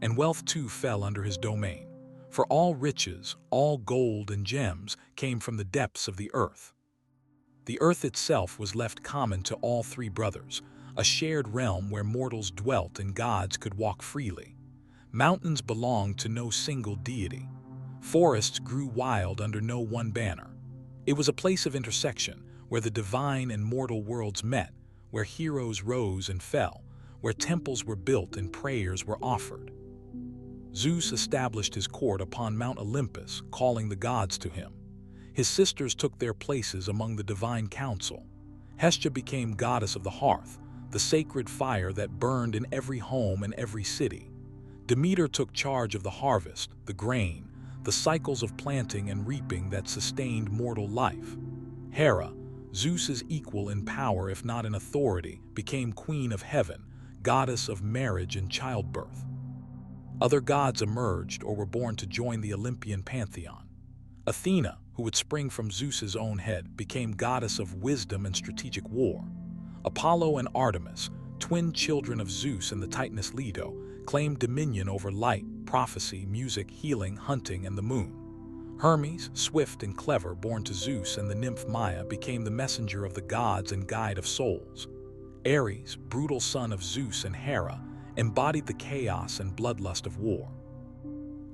And wealth too fell under his domain, for all riches, all gold and gems came from the depths of the earth. The earth itself was left common to all three brothers, a shared realm where mortals dwelt and gods could walk freely. Mountains belonged to no single deity. Forests grew wild under no one banner. It was a place of intersection, where the divine and mortal worlds met, where heroes rose and fell, where temples were built and prayers were offered. Zeus established his court upon Mount Olympus, calling the gods to him. His sisters took their places among the divine council. Hestia became goddess of the hearth, the sacred fire that burned in every home and every city. Demeter took charge of the harvest, the grain, the cycles of planting and reaping that sustained mortal life. Hera, Zeus's equal in power if not in authority, became queen of heaven, goddess of marriage and childbirth. Other gods emerged or were born to join the Olympian pantheon. Athena, who would spring from Zeus's own head, became goddess of wisdom and strategic war. Apollo and Artemis, twin children of Zeus and the Titaness Leto, claimed dominion over light, prophecy, music, healing, hunting, and the moon. Hermes, swift and clever, born to Zeus and the nymph Maia, became the messenger of the gods and guide of souls. Ares, brutal son of Zeus and Hera, embodied the chaos and bloodlust of war.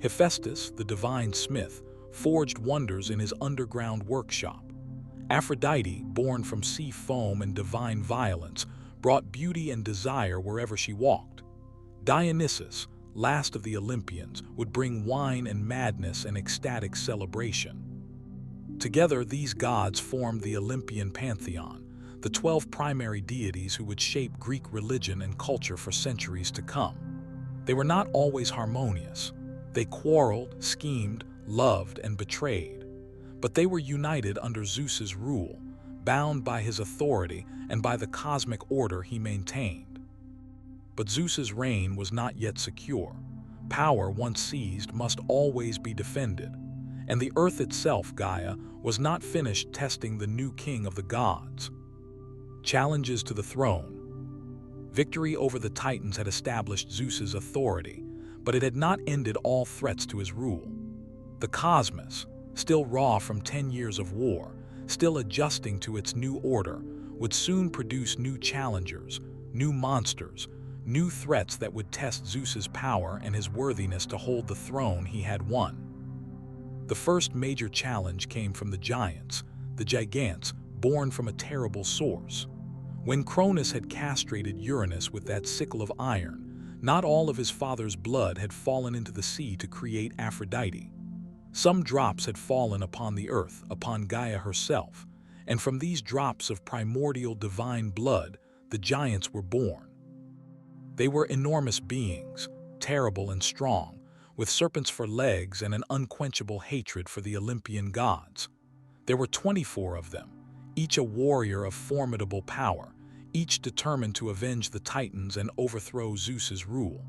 Hephaestus, the divine smith, forged wonders in his underground workshop. Aphrodite, born from sea foam and divine violence, brought beauty and desire wherever she walked. Dionysus, last of the Olympians, would bring wine and madness and ecstatic celebration. Together, these gods formed the Olympian pantheon, the 12 primary deities who would shape Greek religion and culture for centuries to come. They were not always harmonious. They quarreled, schemed, loved, and betrayed. But they were united under Zeus's rule, bound by his authority and by the cosmic order he maintained. But Zeus's reign was not yet secure. Power, once seized, must always be defended. And the earth itself, Gaia, was not finished testing the new king of the gods. Challenges to the throne. Victory over the Titans had established Zeus's authority, but it had not ended all threats to his rule. The cosmos, still raw from 10 years of war, still adjusting to its new order, would soon produce new challengers, new monsters, new threats that would test Zeus's power and his worthiness to hold the throne he had won. The first major challenge came from the giants, the gigantes, born from a terrible source. When Cronus had castrated Uranus with that sickle of iron, not all of his father's blood had fallen into the sea to create Aphrodite. Some drops had fallen upon the earth, upon Gaia herself, and from these drops of primordial divine blood, the giants were born. They were enormous beings, terrible and strong, with serpents for legs and an unquenchable hatred for the Olympian gods. There were 24 of them, each a warrior of formidable power, each determined to avenge the Titans and overthrow Zeus's rule.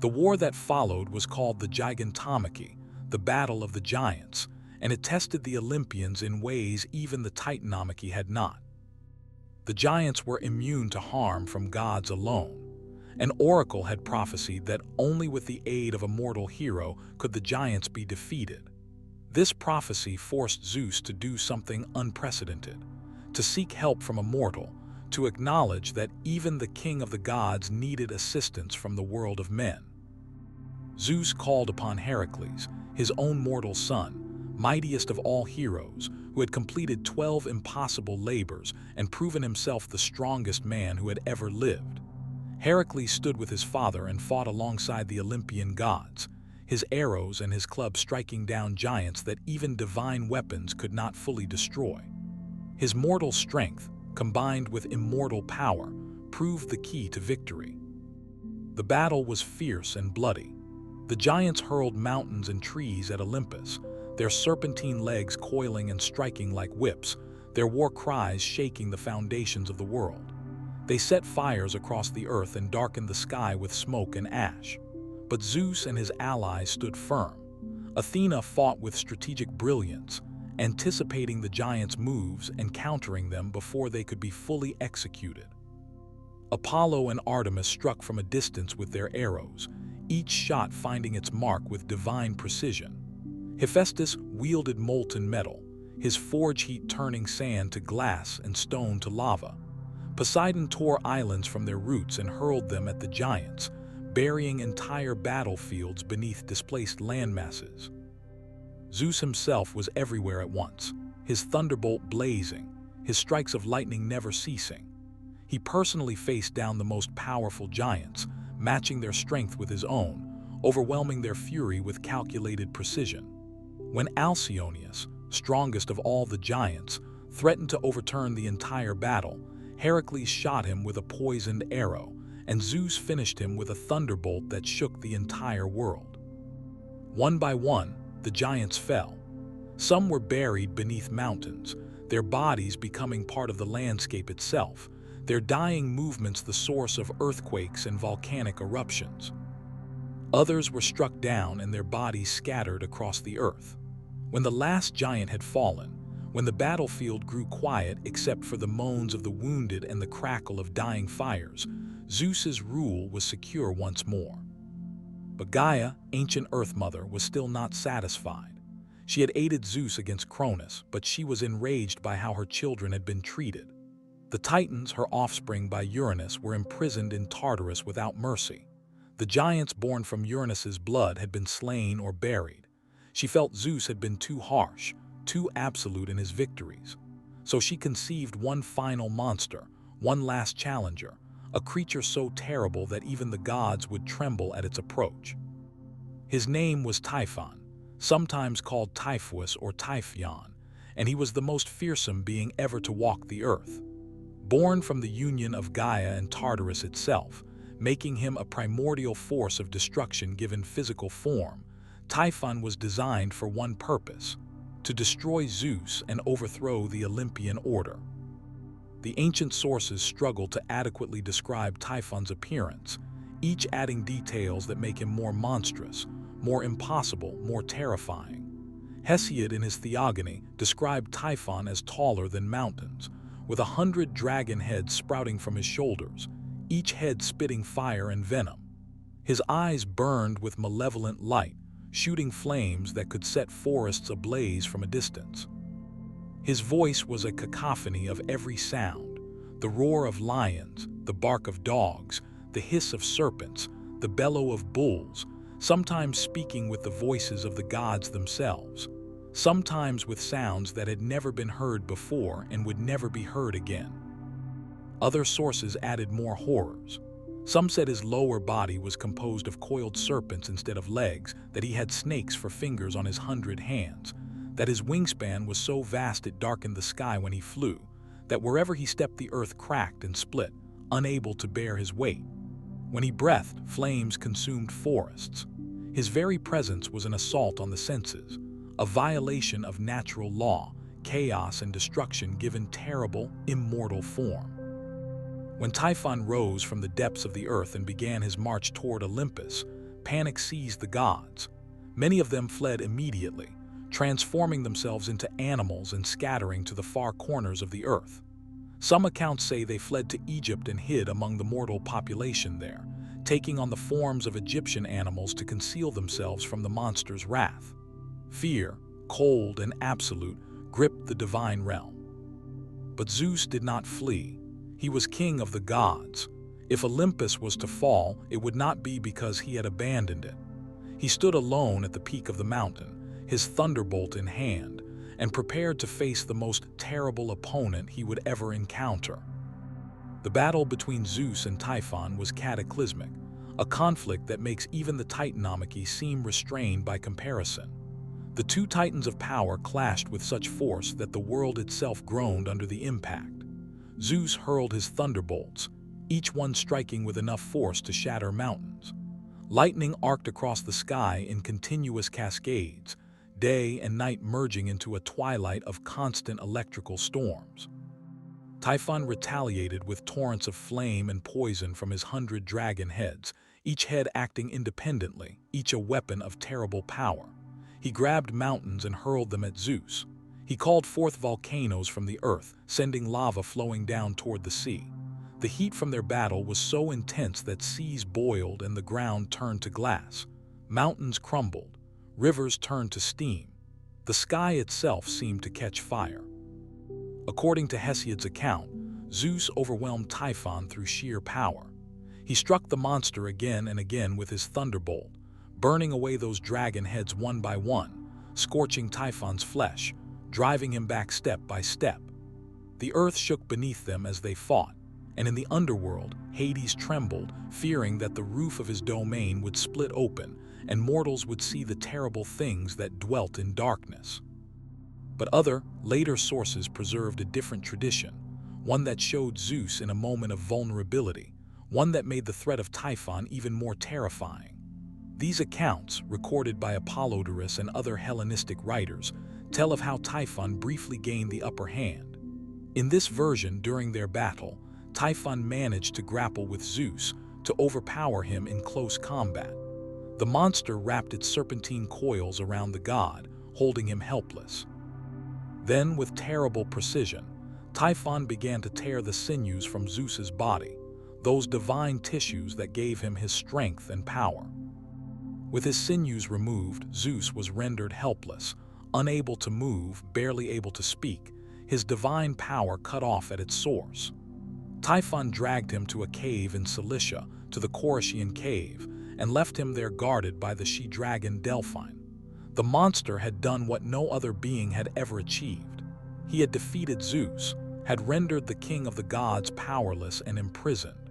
The war that followed was called the Gigantomachy, the Battle of the Giants, and it tested the Olympians in ways even the Titanomachy had not. The giants were immune to harm from gods alone. An oracle had prophesied that only with the aid of a mortal hero could the giants be defeated. This prophecy forced Zeus to do something unprecedented, to seek help from a mortal, to acknowledge that even the king of the gods needed assistance from the world of men. Zeus called upon Heracles, his own mortal son, mightiest of all heroes, who had completed 12 impossible labors and proven himself the strongest man who had ever lived. Heracles stood with his father and fought alongside the Olympian gods, his arrows and his club striking down giants that even divine weapons could not fully destroy. His mortal strength, combined with immortal power, proved the key to victory. The battle was fierce and bloody. The giants hurled mountains and trees at Olympus, their serpentine legs coiling and striking like whips, their war cries shaking the foundations of the world. They set fires across the earth and darkened the sky with smoke and ash. But Zeus and his allies stood firm. Athena fought with strategic brilliance, anticipating the giants' moves and countering them before they could be fully executed. Apollo and Artemis struck from a distance with their arrows, each shot finding its mark with divine precision. Hephaestus wielded molten metal, his forge heat turning sand to glass and stone to lava. Poseidon tore islands from their roots and hurled them at the giants, burying entire battlefields beneath displaced landmasses. Zeus himself was everywhere at once, his thunderbolt blazing, his strikes of lightning never ceasing. He personally faced down the most powerful giants, matching their strength with his own, overwhelming their fury with calculated precision. When Alcyoneus, strongest of all the giants, threatened to overturn the entire battle, Heracles shot him with a poisoned arrow, and Zeus finished him with a thunderbolt that shook the entire world. One by one, the giants fell. Some were buried beneath mountains, their bodies becoming part of the landscape itself, their dying movements the source of earthquakes and volcanic eruptions. Others were struck down and their bodies scattered across the earth. When the last giant had fallen, when the battlefield grew quiet except for the moans of the wounded and the crackle of dying fires, Zeus's rule was secure once more. But Gaia, ancient Earth Mother, was still not satisfied. She had aided Zeus against Cronus, but she was enraged by how her children had been treated. The Titans, her offspring by Uranus, were imprisoned in Tartarus without mercy. The giants born from Uranus's blood had been slain or buried. She felt Zeus had been too harsh, too absolute in his victories. So she conceived one final monster, one last challenger, a creature so terrible that even the gods would tremble at its approach. His name was Typhon, sometimes called Typhus or Typhon, and he was the most fearsome being ever to walk the earth. Born from the union of Gaia and Tartarus itself, making him a primordial force of destruction given physical form, Typhon was designed for one purpose: to destroy Zeus and overthrow the Olympian order. The ancient sources struggle to adequately describe Typhon's appearance, each adding details that make him more monstrous, more impossible, more terrifying. Hesiod in his Theogony described Typhon as taller than mountains, with 100 dragon heads sprouting from his shoulders, each head spitting fire and venom. His eyes burned with malevolent light, shooting flames that could set forests ablaze from a distance. His voice was a cacophony of every sound: the roar of lions, the bark of dogs, the hiss of serpents, the bellow of bulls, sometimes speaking with the voices of the gods themselves, sometimes with sounds that had never been heard before and would never be heard again. Other sources added more horrors. Some said his lower body was composed of coiled serpents instead of legs, that he had snakes for fingers on his 100 hands, that his wingspan was so vast it darkened the sky when he flew, that wherever he stepped the earth cracked and split, unable to bear his weight. When he breathed, flames consumed forests. His very presence was an assault on the senses, a violation of natural law, chaos and destruction given terrible, immortal form. When Typhon rose from the depths of the earth and began his march toward Olympus, panic seized the gods. Many of them fled immediately, transforming themselves into animals and scattering to the far corners of the earth. Some accounts say they fled to Egypt and hid among the mortal population there, taking on the forms of Egyptian animals to conceal themselves from the monster's wrath. Fear, cold and absolute, gripped the divine realm. But Zeus did not flee. He was king of the gods. If Olympus was to fall, it would not be because he had abandoned it. He stood alone at the peak of the mountain, his thunderbolt in hand, and prepared to face the most terrible opponent he would ever encounter. The battle between Zeus and Typhon was cataclysmic, a conflict that makes even the Titanomachy seem restrained by comparison. The two titans of power clashed with such force that the world itself groaned under the impact. Zeus hurled his thunderbolts, each one striking with enough force to shatter mountains. Lightning arced across the sky in continuous cascades, day and night merging into a twilight of constant electrical storms. Typhon retaliated with torrents of flame and poison from his 100 dragon heads, each head acting independently, each a weapon of terrible power. He grabbed mountains and hurled them at Zeus. He called forth volcanoes from the earth, sending lava flowing down toward the sea. The heat from their battle was so intense that seas boiled and the ground turned to glass. Mountains crumbled. Rivers turned to steam. The sky itself seemed to catch fire. According to Hesiod's account, Zeus overwhelmed Typhon through sheer power. He struck the monster again and again with his thunderbolt, burning away those dragon heads one by one, scorching Typhon's flesh, driving him back step by step. The earth shook beneath them as they fought, and in the underworld, Hades trembled, fearing that the roof of his domain would split open and mortals would see the terrible things that dwelt in darkness. But other, later sources preserved a different tradition, one that showed Zeus in a moment of vulnerability, one that made the threat of Typhon even more terrifying. These accounts, recorded by Apollodorus and other Hellenistic writers, tell of how Typhon briefly gained the upper hand. In this version, during their battle, Typhon managed to grapple with Zeus, to overpower him in close combat. The monster wrapped its serpentine coils around the god, holding him helpless. Then, with terrible precision, Typhon began to tear the sinews from Zeus's body, those divine tissues that gave him his strength and power. With his sinews removed, Zeus was rendered helpless, unable to move, barely able to speak, his divine power cut off at its source. Typhon dragged him to a cave in Cilicia, to the Corycian cave, and left him there guarded by the she-dragon Delphine. The monster had done what no other being had ever achieved. He had defeated Zeus, had rendered the king of the gods powerless and imprisoned.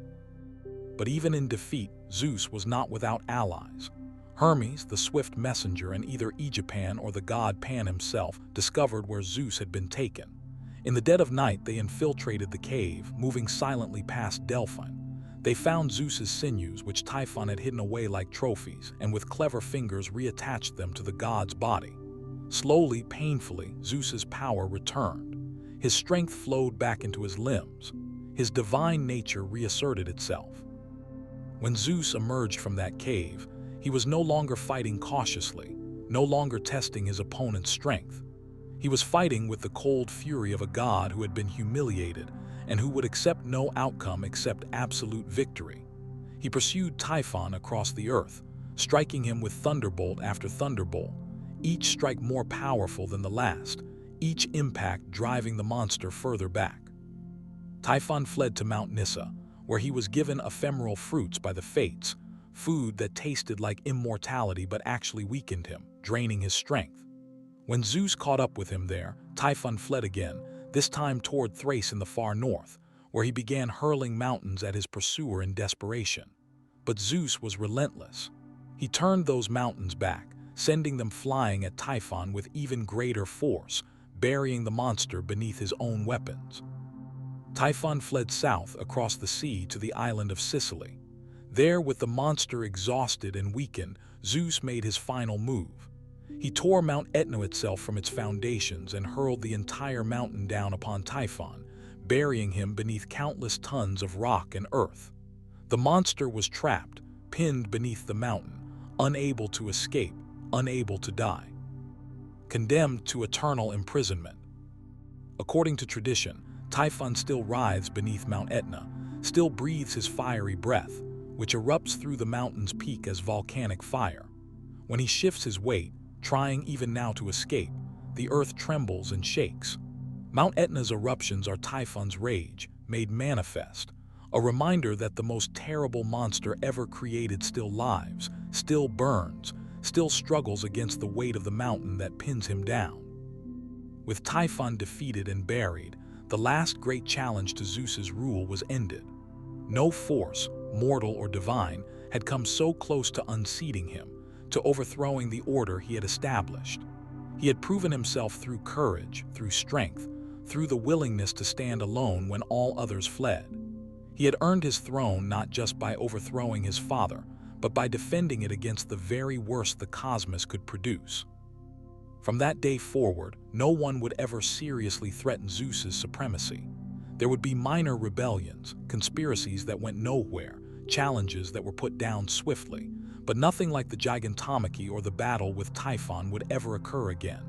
But even in defeat, Zeus was not without allies. Hermes, the swift messenger, and either Aegipan or the god Pan himself discovered where Zeus had been taken. In the dead of night, they infiltrated the cave, moving silently past Delphine. They found Zeus's sinews, which Typhon had hidden away like trophies, and with clever fingers reattached them to the god's body. Slowly, painfully, Zeus's power returned. His strength flowed back into his limbs. His divine nature reasserted itself. When Zeus emerged from that cave, he was no longer fighting cautiously, no longer testing his opponent's strength. He was fighting with the cold fury of a god who had been humiliated and who would accept no outcome except absolute victory. He pursued Typhon across the earth, striking him with thunderbolt after thunderbolt, each strike more powerful than the last, each impact driving the monster further back. Typhon fled to Mount Nysa, where he was given ephemeral fruits by the fates, food that tasted like immortality but actually weakened him, draining his strength. When Zeus caught up with him there, Typhon fled again, this time toward Thrace in the far north, where he began hurling mountains at his pursuer in desperation. But Zeus was relentless. He turned those mountains back, sending them flying at Typhon with even greater force, burying the monster beneath his own weapons. Typhon fled south across the sea to the island of Sicily. There, with the monster exhausted and weakened, Zeus made his final move. He tore Mount Etna itself from its foundations and hurled the entire mountain down upon Typhon, burying him beneath countless tons of rock and earth. The monster was trapped, pinned beneath the mountain, unable to escape, unable to die, condemned to eternal imprisonment. According to tradition, Typhon still writhes beneath Mount Etna, still breathes his fiery breath, which erupts through the mountain's peak as volcanic fire. When he shifts his weight, trying even now to escape, the earth trembles and shakes. Mount Etna's eruptions are Typhon's rage, made manifest, a reminder that the most terrible monster ever created still lives, still burns, still struggles against the weight of the mountain that pins him down. With Typhon defeated and buried, the last great challenge to Zeus's rule was ended. No force, mortal or divine, had come so close to unseating him, to overthrowing the order he had established. He had proven himself through courage, through strength, through the willingness to stand alone when all others fled. He had earned his throne not just by overthrowing his father, but by defending it against the very worst the cosmos could produce. From that day forward, no one would ever seriously threaten Zeus's supremacy. There would be minor rebellions, conspiracies that went nowhere, challenges that were put down swiftly, but nothing like the Gigantomachy or the battle with Typhon would ever occur again.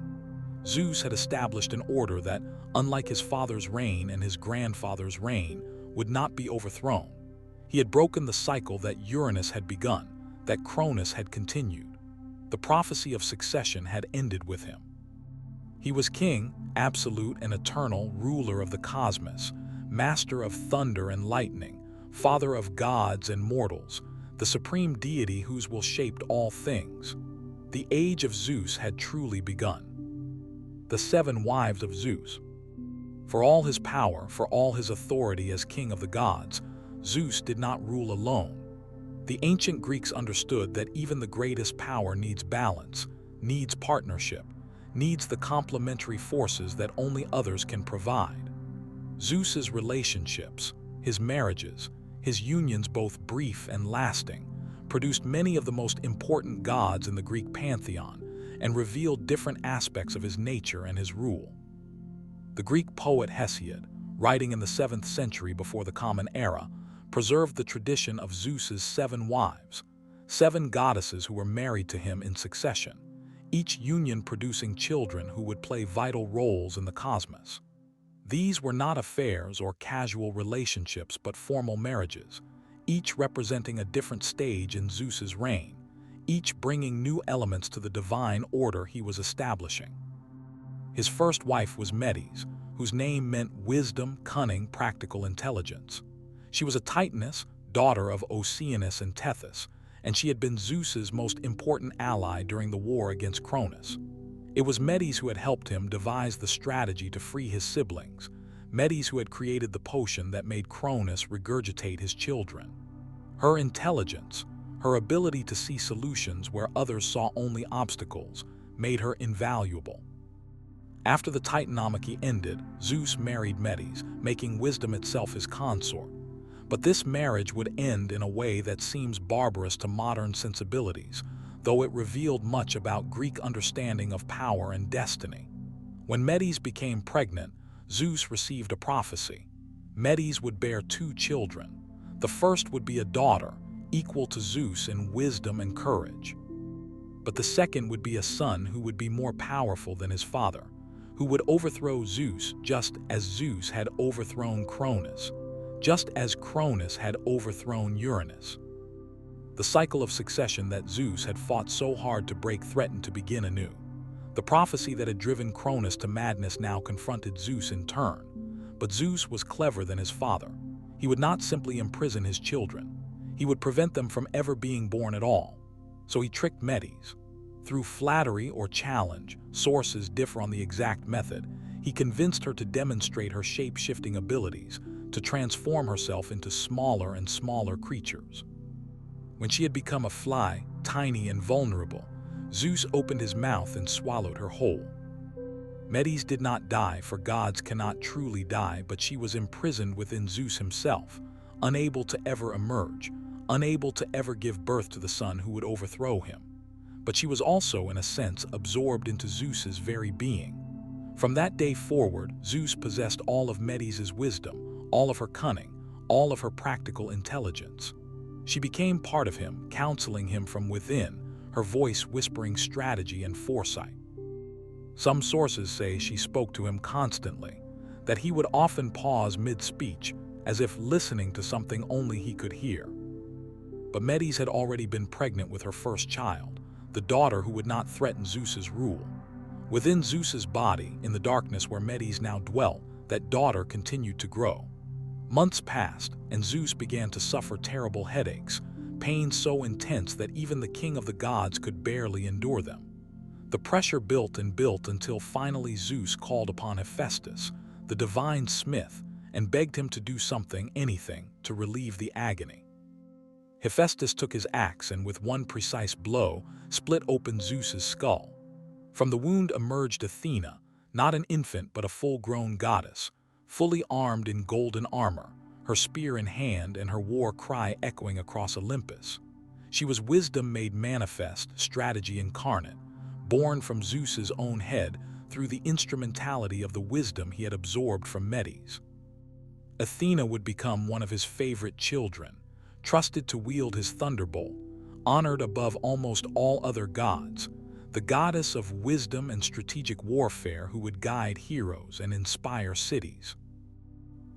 Zeus had established an order that, unlike his father's reign and his grandfather's reign, would not be overthrown. He had broken the cycle that Uranus had begun, that Cronus had continued. The prophecy of succession had ended with him. He was king, absolute and eternal, ruler of the cosmos, master of thunder and lightning, father of gods and mortals, the supreme deity whose will shaped all things. The age of Zeus had truly begun. The 7 wives of Zeus. For all his power, for all his authority as king of the gods, Zeus did not rule alone. The ancient Greeks understood that even the greatest power needs balance, needs partnership, needs the complementary forces that only others can provide. Zeus's relationships, his marriages, his unions both brief and lasting, produced many of the most important gods in the Greek pantheon and revealed different aspects of his nature and his rule. The Greek poet Hesiod, writing in the 7th century before the Common Era, preserved the tradition of Zeus's 7 wives, 7 goddesses who were married to him in succession, each union producing children who would play vital roles in the cosmos. These were not affairs or casual relationships but formal marriages, each representing a different stage in Zeus's reign, each bringing new elements to the divine order he was establishing. His first wife was Medes, whose name meant wisdom, cunning, practical intelligence. She was a Titaness, daughter of Oceanus and Tethys, and she had been Zeus's most important ally during the war against Cronus. It was Medes who had helped him devise the strategy to free his siblings, Medes who had created the potion that made Cronus regurgitate his children. Her intelligence, her ability to see solutions where others saw only obstacles, made her invaluable. After the Titanomachy ended, Zeus married Medes, making wisdom itself his consort. But this marriage would end in a way that seems barbarous to modern sensibilities, though it revealed much about Greek understanding of power and destiny. When Medes became pregnant, Zeus received a prophecy. Medes would bear 2 children. The first would be a daughter, equal to Zeus in wisdom and courage. But the second would be a son who would be more powerful than his father, who would overthrow Zeus just as Zeus had overthrown Cronus, just as Cronus had overthrown Uranus. The cycle of succession that Zeus had fought so hard to break threatened to begin anew. The prophecy that had driven Cronus to madness now confronted Zeus in turn. But Zeus was clever than his father. He would not simply imprison his children. He would prevent them from ever being born at all. So he tricked Medes. Through flattery or challenge, sources differ on the exact method, he convinced her to demonstrate her shape-shifting abilities, to transform herself into smaller and smaller creatures. When she had become a fly, tiny and vulnerable, Zeus opened his mouth and swallowed her whole. Medes did not die, for gods cannot truly die, but she was imprisoned within Zeus himself, unable to ever emerge, unable to ever give birth to the son who would overthrow him. But she was also, in a sense, absorbed into Zeus's very being. From that day forward, Zeus possessed all of Medes' wisdom, all of her cunning, all of her practical intelligence. She became part of him, counseling him from within, her voice whispering strategy and foresight. Some sources say she spoke to him constantly, that he would often pause mid-speech, as if listening to something only he could hear. But Medes had already been pregnant with her first child, the daughter who would not threaten Zeus's rule. Within Zeus's body, in the darkness where Medes now dwelt, that daughter continued to grow. Months passed, and Zeus began to suffer terrible headaches, pains so intense that even the king of the gods could barely endure them. The pressure built and built until finally Zeus called upon Hephaestus, the divine smith, and begged him to do something, anything, to relieve the agony. Hephaestus took his axe and with one precise blow split open Zeus's skull. From the wound emerged Athena, not an infant but a full-grown goddess, fully armed in golden armor, her spear in hand and her war cry echoing across Olympus. She was wisdom made manifest, strategy incarnate, born from Zeus's own head through the instrumentality of the wisdom he had absorbed from Medes. Athena would become one of his favorite children, trusted to wield his thunderbolt, honored above almost all other gods, the goddess of wisdom and strategic warfare who would guide heroes and inspire cities.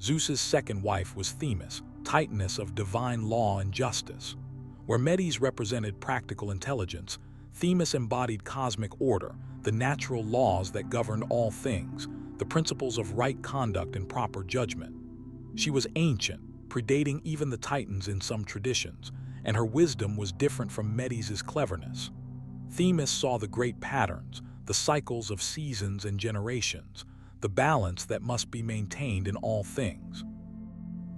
Zeus's second wife was Themis, titaness of divine law and justice. Where Medes represented practical intelligence, Themis embodied cosmic order, the natural laws that governed all things, the principles of right conduct and proper judgment. She was ancient, predating even the Titans in some traditions, and her wisdom was different from Medes' cleverness. Themis saw the great patterns, the cycles of seasons and generations, the balance that must be maintained in all things.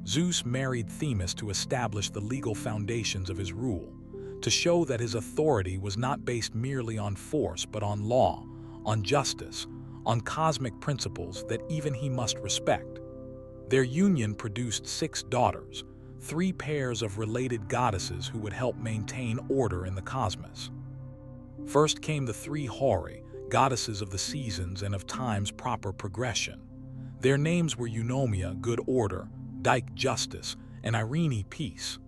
Zeus married Themis to establish the legal foundations of his rule, to show that his authority was not based merely on force but on law, on justice, on cosmic principles that even he must respect. Their union produced 6 daughters, 3 pairs of related goddesses who would help maintain order in the cosmos. First came the 3 Horae, goddesses of the seasons and of time's proper progression. Their names were Eunomia, good order, Dike, justice, and Irene, peace.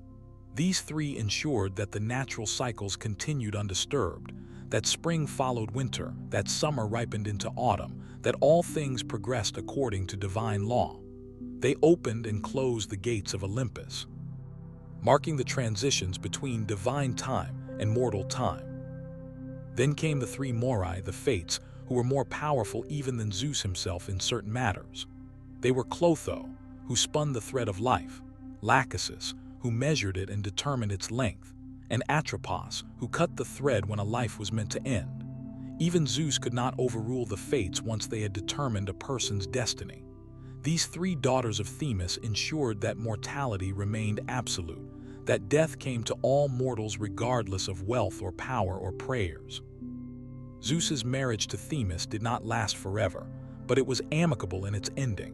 These 3 ensured that the natural cycles continued undisturbed, that spring followed winter, that summer ripened into autumn, that all things progressed according to divine law. They opened and closed the gates of Olympus, marking the transitions between divine time and mortal time. Then came the 3 Morai, the Fates, who were more powerful even than Zeus himself in certain matters. They were Clotho, who spun the thread of life, Lachesis, who measured it and determined its length, and Atropos, who cut the thread when a life was meant to end. Even Zeus could not overrule the Fates once they had determined a person's destiny. These 3 daughters of Themis ensured that mortality remained absolute, that death came to all mortals regardless of wealth or power or prayers. Zeus's marriage to Themis did not last forever, but it was amicable in its ending.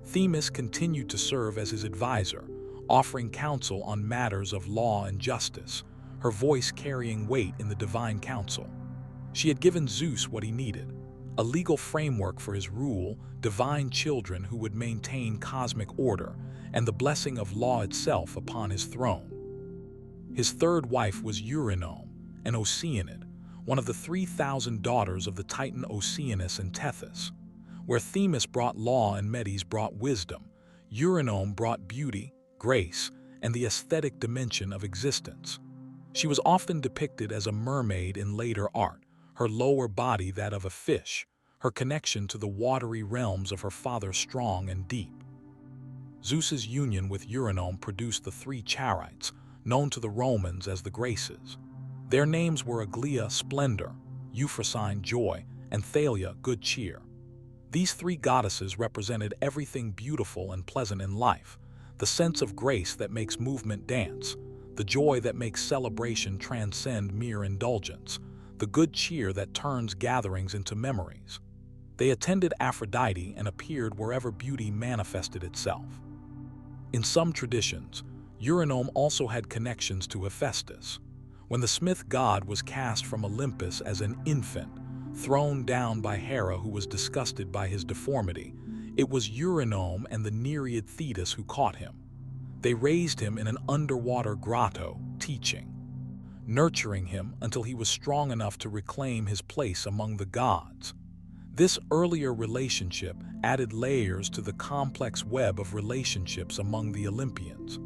Themis continued to serve as his advisor, offering counsel on matters of law and justice, her voice carrying weight in the divine council. She had given Zeus what he needed, a legal framework for his rule, divine children who would maintain cosmic order, and the blessing of law itself upon his throne. His third wife was Eurynome, an Oceanid, one of the 3,000 daughters of the Titan Oceanus and Tethys. Where Themis brought law and Medes brought wisdom, Eurynome brought beauty, grace, and the aesthetic dimension of existence. She was often depicted as a mermaid in later art, her lower body that of a fish, her connection to the watery realms of her father strong and deep. Zeus's union with Eurynome produced the 3 Charites, known to the Romans as the Graces. Their names were Aglaea, splendor, Euphrosyne, joy, and Thalia, good cheer. These 3 goddesses represented everything beautiful and pleasant in life, the sense of grace that makes movement dance, the joy that makes celebration transcend mere indulgence, the good cheer that turns gatherings into memories. They attended Aphrodite and appeared wherever beauty manifested itself. In some traditions, Eurynome also had connections to Hephaestus. When the smith god was cast from Olympus as an infant, thrown down by Hera, who was disgusted by his deformity, it was Eurynome and the Nereid Thetis who caught him. They raised him in an underwater grotto, teaching, nurturing him until he was strong enough to reclaim his place among the gods. This earlier relationship added layers to the complex web of relationships among the Olympians.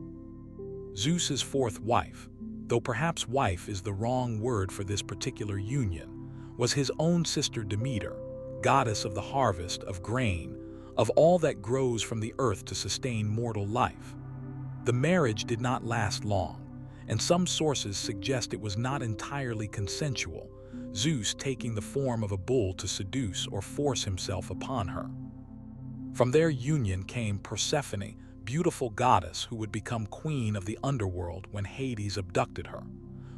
Zeus's fourth wife, though perhaps wife is the wrong word for this particular union, was his own sister Demeter, goddess of the harvest, of grain, of all that grows from the earth to sustain mortal life. The marriage did not last long, and some sources suggest it was not entirely consensual, Zeus taking the form of a bull to seduce or force himself upon her. From their union came Persephone, beautiful goddess who would become queen of the underworld when Hades abducted her,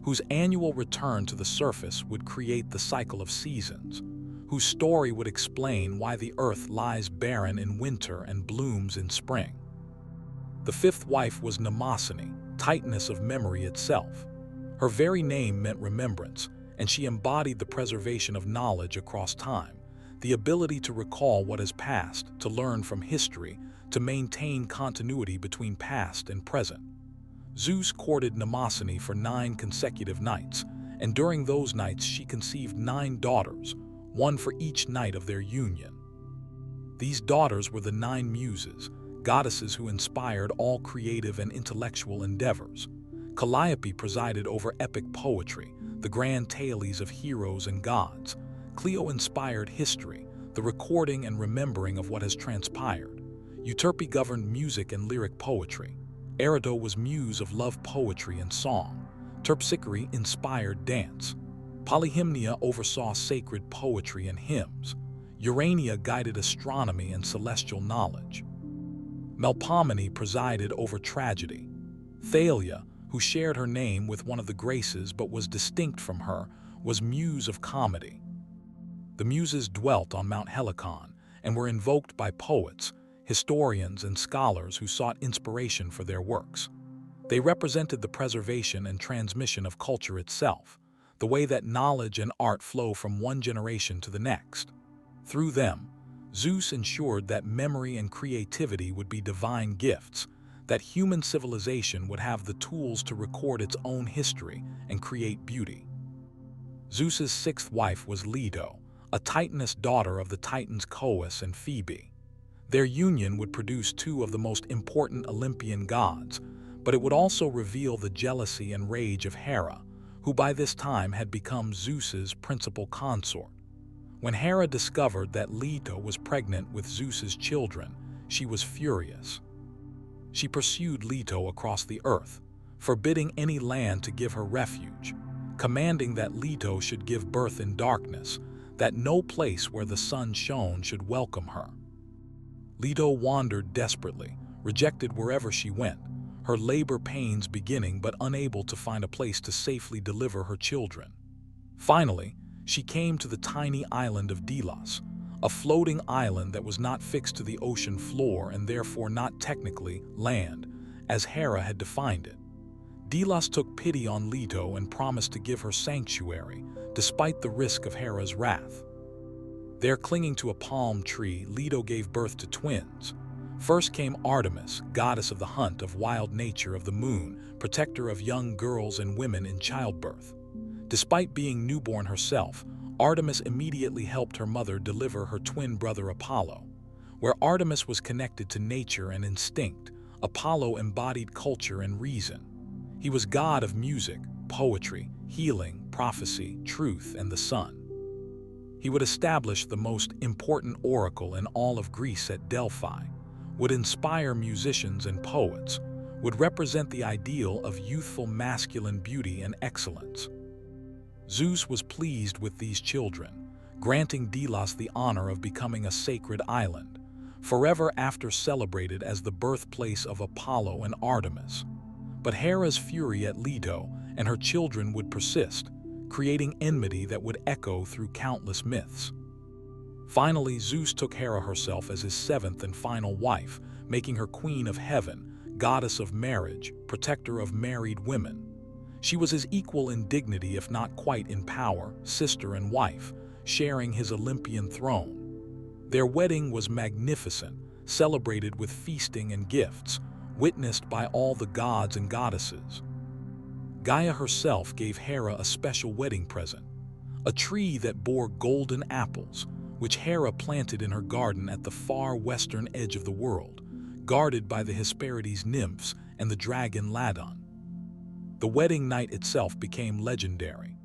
whose annual return to the surface would create the cycle of seasons, whose story would explain why the earth lies barren in winter and blooms in spring. The fifth wife was Mnemosyne, Titaness of memory itself. Her very name meant remembrance, and she embodied the preservation of knowledge across time, the ability to recall what has passed, to learn from history, to maintain continuity between past and present. Zeus courted Mnemosyne for 9 consecutive nights, and during those nights she conceived 9 daughters, one for each night of their union. These daughters were the 9 Muses, goddesses who inspired all creative and intellectual endeavors. Calliope presided over epic poetry, the grand tales of heroes and gods. Clio inspired history, the recording and remembering of what has transpired. Euterpe governed music and lyric poetry. Erido was muse of love poetry and song. Terpsichore inspired dance. Polyhymnia oversaw sacred poetry and hymns. Urania guided astronomy and celestial knowledge. Melpomene presided over tragedy. Thalia, who shared her name with one of the Graces but was distinct from her, was muse of comedy. The Muses dwelt on Mount Helicon and were invoked by poets, historians, and scholars who sought inspiration for their works. They represented the preservation and transmission of culture itself, the way that knowledge and art flow from one generation to the next. Through them, Zeus ensured that memory and creativity would be divine gifts, that human civilization would have the tools to record its own history and create beauty. Zeus's sixth wife was Leto, a Titaness daughter of the Titans Coeus and Phoebe. Their union would produce 2 of the most important Olympian gods, but it would also reveal the jealousy and rage of Hera, who by this time had become Zeus's principal consort. When Hera discovered that Leto was pregnant with Zeus's children, she was furious. She pursued Leto across the earth, forbidding any land to give her refuge, commanding that Leto should give birth in darkness, that no place where the sun shone should welcome her. Leto wandered desperately, rejected wherever she went, her labor pains beginning but unable to find a place to safely deliver her children. Finally, she came to the tiny island of Delos, a floating island that was not fixed to the ocean floor and therefore not technically land, as Hera had defined it. Delos took pity on Leto and promised to give her sanctuary, despite the risk of Hera's wrath. There, clinging to a palm tree, Leto gave birth to twins. First came Artemis, goddess of the hunt, of wild nature, of the moon, protector of young girls and women in childbirth. Despite being newborn herself, Artemis immediately helped her mother deliver her twin brother Apollo. Where Artemis was connected to nature and instinct, Apollo embodied culture and reason. He was god of music, poetry, healing, prophecy, truth, and the sun. He would establish the most important oracle in all of Greece at Delphi, would inspire musicians and poets, would represent the ideal of youthful masculine beauty and excellence. Zeus was pleased with these children, granting Delos the honor of becoming a sacred island, forever after celebrated as the birthplace of Apollo and Artemis. But Hera's fury at Leto and her children would persist, creating enmity that would echo through countless myths. Finally, Zeus took Hera herself as his 7th and final wife, making her queen of heaven, goddess of marriage, protector of married women. She was his equal in dignity, if not quite in power, sister and wife, sharing his Olympian throne. Their wedding was magnificent, celebrated with feasting and gifts, witnessed by all the gods and goddesses. Gaia herself gave Hera a special wedding present, a tree that bore golden apples, which Hera planted in her garden at the far western edge of the world, guarded by the Hesperides nymphs and the dragon Ladon. The wedding night itself became legendary.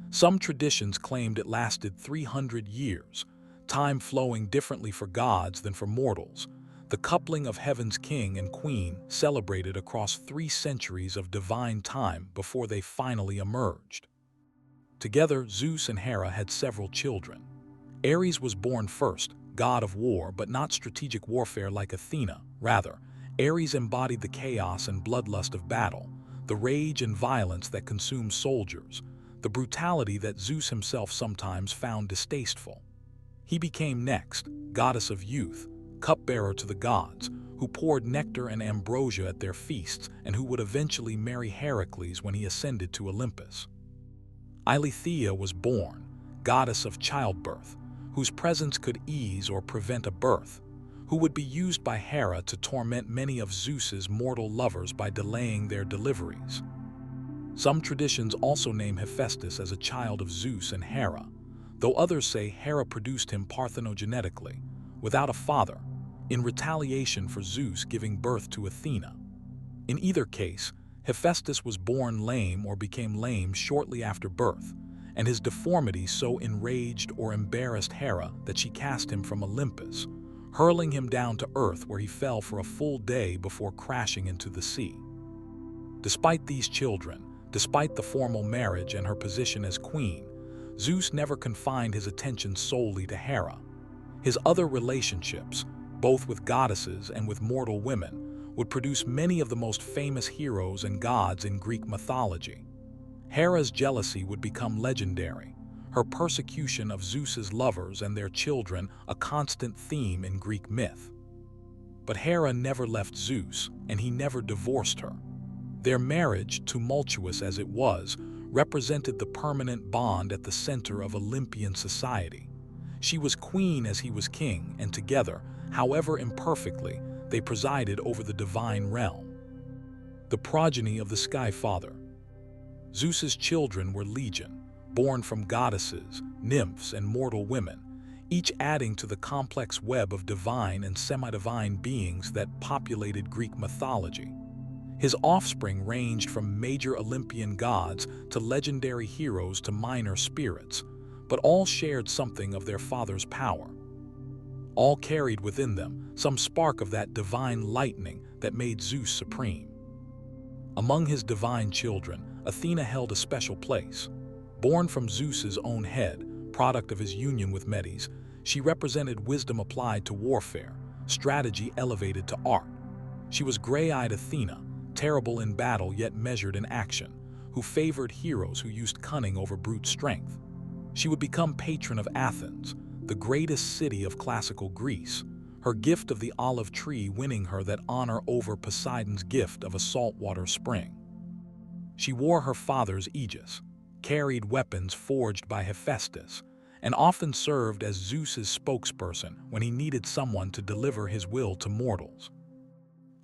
Some traditions claimed it lasted 300 years, time flowing differently for gods than for mortals. The coupling of heaven's king and queen celebrated across 3 centuries of divine time before they finally emerged. Together, Zeus and Hera had several children. Ares was born first, god of war, but not strategic warfare like Athena. Rather, Ares embodied the chaos and bloodlust of battle, the rage and violence that consumed soldiers, the brutality that Zeus himself sometimes found distasteful. He became next, goddess of youth, cupbearer to the gods, who poured nectar and ambrosia at their feasts and who would eventually marry Heracles when he ascended to Olympus. Eileithyia was born, goddess of childbirth, whose presence could ease or prevent a birth, who would be used by Hera to torment many of Zeus's mortal lovers by delaying their deliveries. Some traditions also name Hephaestus as a child of Zeus and Hera, though others say Hera produced him parthenogenetically, without a father, in retaliation for Zeus giving birth to Athena. In either case, Hephaestus was born lame or became lame shortly after birth, and his deformity so enraged or embarrassed Hera that she cast him from Olympus, hurling him down to earth where he fell for a full day before crashing into the sea. Despite these children, despite the formal marriage and her position as queen, Zeus never confined his attention solely to Hera. His other relationships, both with goddesses and with mortal women, would produce many of the most famous heroes and gods in Greek mythology. Hera's jealousy would become legendary, her persecution of Zeus's lovers and their children a constant theme in Greek myth. But Hera never left Zeus, and he never divorced her. Their marriage, tumultuous as it was, represented the permanent bond at the center of Olympian society. She was queen as he was king, and together, however imperfectly, they presided over the divine realm. The progeny of the Sky Father. Zeus's children were legion, born from goddesses, nymphs, and mortal women, each adding to the complex web of divine and semi-divine beings that populated Greek mythology. His offspring ranged from major Olympian gods to legendary heroes to minor spirits, but all shared something of their father's power. All carried within them some spark of that divine lightning that made Zeus supreme. Among his divine children, Athena held a special place. Born from Zeus's own head, product of his union with Medes, she represented wisdom applied to warfare, strategy elevated to art. She was gray-eyed Athena, terrible in battle yet measured in action, who favored heroes who used cunning over brute strength. She would become patron of Athens, the greatest city of classical Greece, her gift of the olive tree winning her that honor over Poseidon's gift of a saltwater spring. She wore her father's aegis, carried weapons forged by Hephaestus, and often served as Zeus's spokesperson when he needed someone to deliver his will to mortals.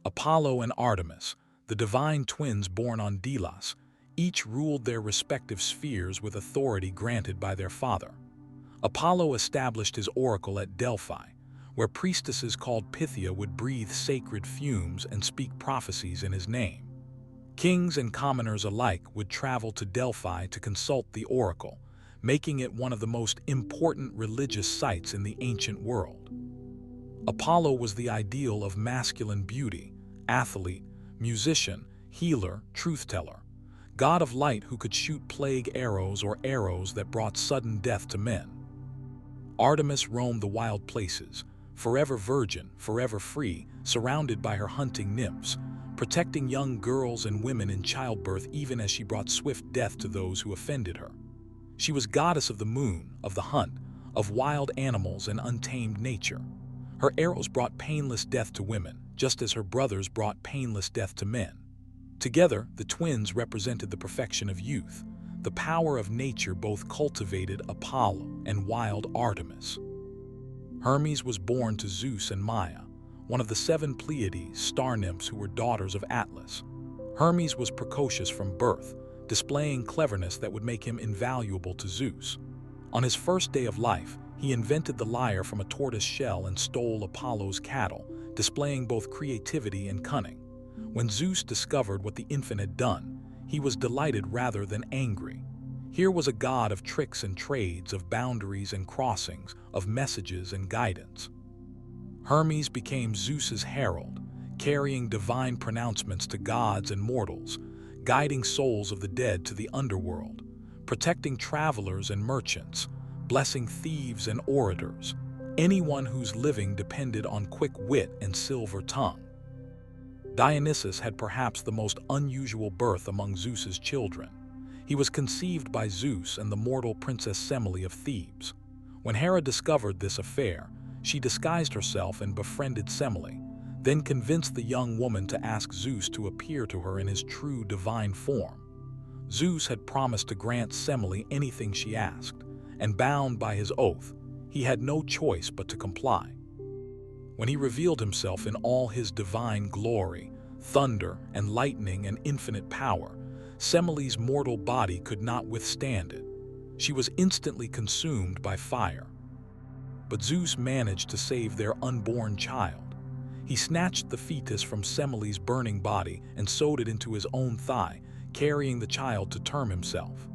Apollo and Artemis, the divine twins born on Delos, each ruled their respective spheres with authority granted by their father. Apollo established his oracle at Delphi, where priestesses called Pythia would breathe sacred fumes and speak prophecies in his name. Kings and commoners alike would travel to Delphi to consult the oracle, making it one of the most important religious sites in the ancient world. Apollo was the ideal of masculine beauty, athlete, musician, healer, truth-teller, god of light who could shoot plague arrows or arrows that brought sudden death to men. Artemis roamed the wild places, forever virgin, forever free, surrounded by her hunting nymphs, protecting young girls and women in childbirth even as she brought swift death to those who offended her. She was goddess of the moon, of the hunt, of wild animals and untamed nature. Her arrows brought painless death to women, just as her brothers brought painless death to men. Together, the twins represented the perfection of youth, the power of nature both cultivated Apollo and wild Artemis. Hermes was born to Zeus and Maia, one of the 7 Pleiades, star nymphs who were daughters of Atlas. Hermes was precocious from birth, displaying cleverness that would make him invaluable to Zeus. On his first day of life, he invented the lyre from a tortoise shell and stole Apollo's cattle, displaying both creativity and cunning. When Zeus discovered what the infant had done, he was delighted rather than angry. Here was a god of tricks and trades, of boundaries and crossings, of messages and guidance. Hermes became Zeus's herald, carrying divine pronouncements to gods and mortals, guiding souls of the dead to the underworld, protecting travelers and merchants, blessing thieves and orators, anyone whose living depended on quick wit and silver tongue. Dionysus had perhaps the most unusual birth among Zeus's children. He was conceived by Zeus and the mortal princess Semele of Thebes. When Hera discovered this affair, she disguised herself and befriended Semele, then convinced the young woman to ask Zeus to appear to her in his true divine form. Zeus had promised to grant Semele anything she asked, and bound by his oath, he had no choice but to comply. When he revealed himself in all his divine glory, thunder and lightning and infinite power, Semele's mortal body could not withstand it. She was instantly consumed by fire. But Zeus managed to save their unborn child. He snatched the fetus from Semele's burning body and sewed it into his own thigh, carrying the child to term himself.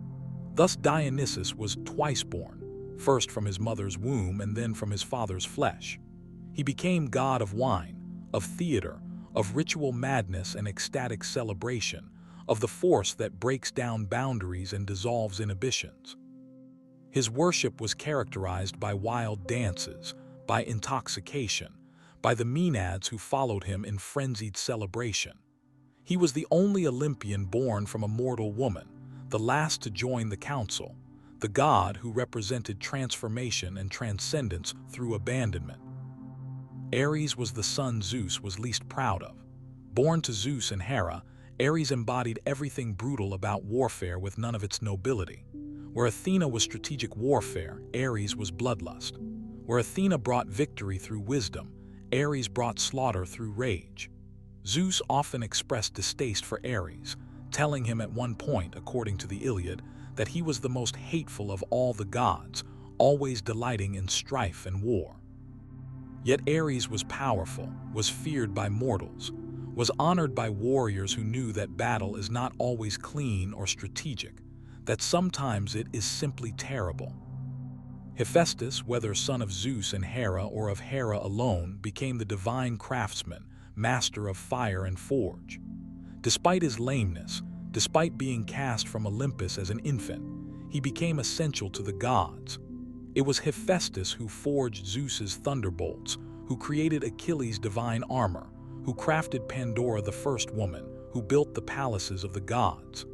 Thus Dionysus was twice born, first from his mother's womb and then from his father's flesh. He became god of wine, of theater, of ritual madness and ecstatic celebration, of the force that breaks down boundaries and dissolves inhibitions. His worship was characterized by wild dances, by intoxication, by the Maenads who followed him in frenzied celebration. He was the only Olympian born from a mortal woman, the last to join the council, the god who represented transformation and transcendence through abandonment. Ares was the son Zeus was least proud of. Born to Zeus and Hera, Ares embodied everything brutal about warfare with none of its nobility. Where Athena was strategic warfare, Ares was bloodlust. Where Athena brought victory through wisdom, Ares brought slaughter through rage. Zeus often expressed distaste for Ares, telling him at one point, according to the Iliad, that he was the most hateful of all the gods, always delighting in strife and war. Yet Ares was powerful, was feared by mortals, was honored by warriors who knew that battle is not always clean or strategic, that sometimes it is simply terrible. Hephaestus, whether son of Zeus and Hera or of Hera alone, became the divine craftsman, master of fire and forge. Despite his lameness, despite being cast from Olympus as an infant, he became essential to the gods. It was Hephaestus who forged Zeus's thunderbolts, who created Achilles' divine armor, who crafted Pandora the first woman, who built the palaces of the gods.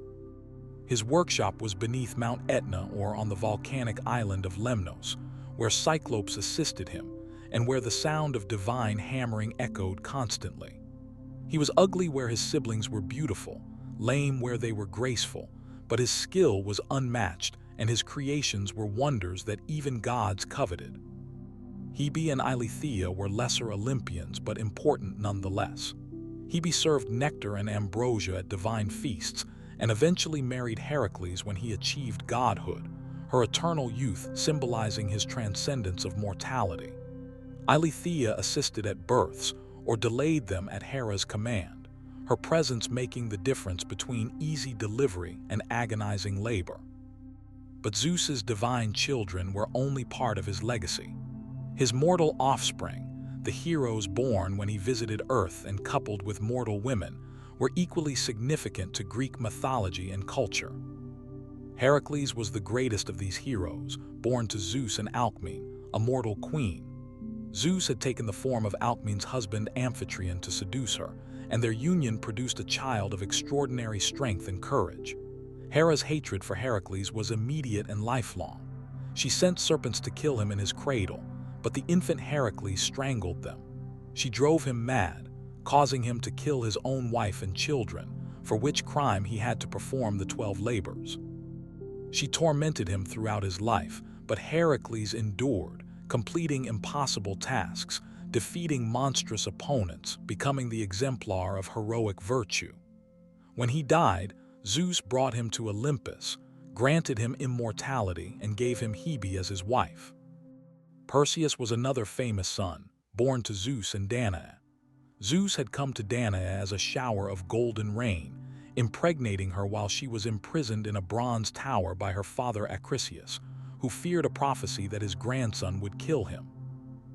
His workshop was beneath Mount Etna or on the volcanic island of Lemnos, where Cyclopes assisted him, and where the sound of divine hammering echoed constantly. He was ugly where his siblings were beautiful, lame where they were graceful, but his skill was unmatched, and his creations were wonders that even gods coveted. Hebe and Eileithyia were lesser Olympians, but important nonetheless. Hebe served nectar and ambrosia at divine feasts, and eventually married Heracles when he achieved godhood, her eternal youth symbolizing his transcendence of mortality. Eileithyia assisted at births, or delayed them at Hera's command, her presence making the difference between easy delivery and agonizing labor. But Zeus's divine children were only part of his legacy. His mortal offspring, the heroes born when he visited Earth and coupled with mortal women, were equally significant to Greek mythology and culture. Heracles was the greatest of these heroes, born to Zeus and Alcmene, a mortal queen. Zeus had taken the form of Alcmene's husband Amphitryon to seduce her, and their union produced a child of extraordinary strength and courage. Hera's hatred for Heracles was immediate and lifelong. She sent serpents to kill him in his cradle, but the infant Heracles strangled them. She drove him mad, causing him to kill his own wife and children, for which crime he had to perform the 12 labors. She tormented him throughout his life, but Heracles endured, completing impossible tasks, defeating monstrous opponents, becoming the exemplar of heroic virtue. When he died, Zeus brought him to Olympus, granted him immortality, and gave him Hebe as his wife. Perseus was another famous son, born to Zeus and Danae. Zeus had come to Danae as a shower of golden rain, impregnating her while she was imprisoned in a bronze tower by her father Acrisius, who feared a prophecy that his grandson would kill him.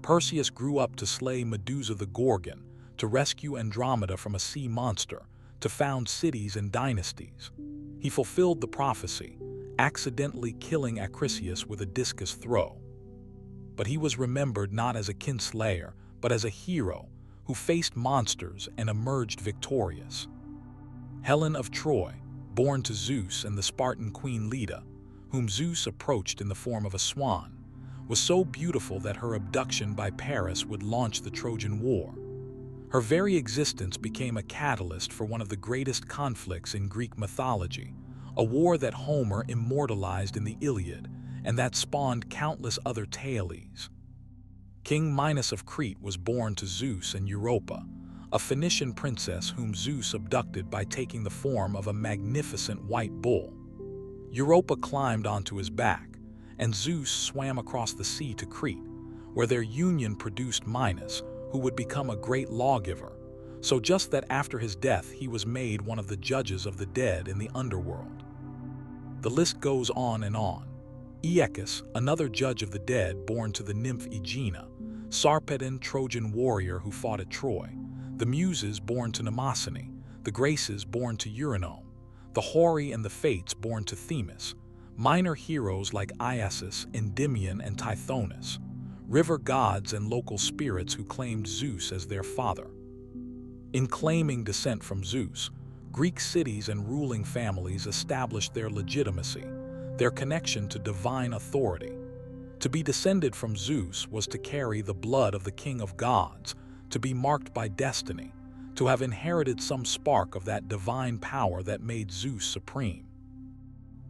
Perseus grew up to slay Medusa the Gorgon, to rescue Andromeda from a sea monster, to found cities and dynasties. He fulfilled the prophecy, accidentally killing Acrisius with a discus throw. But he was remembered not as a kinslayer, but as a hero who faced monsters and emerged victorious. Helen of Troy, born to Zeus and the Spartan queen Leda, whom Zeus approached in the form of a swan, was so beautiful that her abduction by Paris would launch the Trojan War. Her very existence became a catalyst for one of the greatest conflicts in Greek mythology, a war that Homer immortalized in the Iliad and that spawned countless other tales. King Minos of Crete was born to Zeus and Europa, a Phoenician princess whom Zeus abducted by taking the form of a magnificent white bull. Europa climbed onto his back, and Zeus swam across the sea to Crete, where their union produced Minos, who would become a great lawgiver, so just that after his death he was made one of the judges of the dead in the underworld. The list goes on and on. Aeacus, another judge of the dead born to the nymph Aegina, Sarpedon, Trojan warrior who fought at Troy, the Muses born to Mnemosyne, the Graces born to Eurynome, the Horii and the Fates born to Themis, minor heroes like Iasus, Endymion, and Tithonus, river gods and local spirits who claimed Zeus as their father. In claiming descent from Zeus, Greek cities and ruling families established their legitimacy, their connection to divine authority. To be descended from Zeus was to carry the blood of the king of gods, to be marked by destiny, to have inherited some spark of that divine power that made Zeus supreme.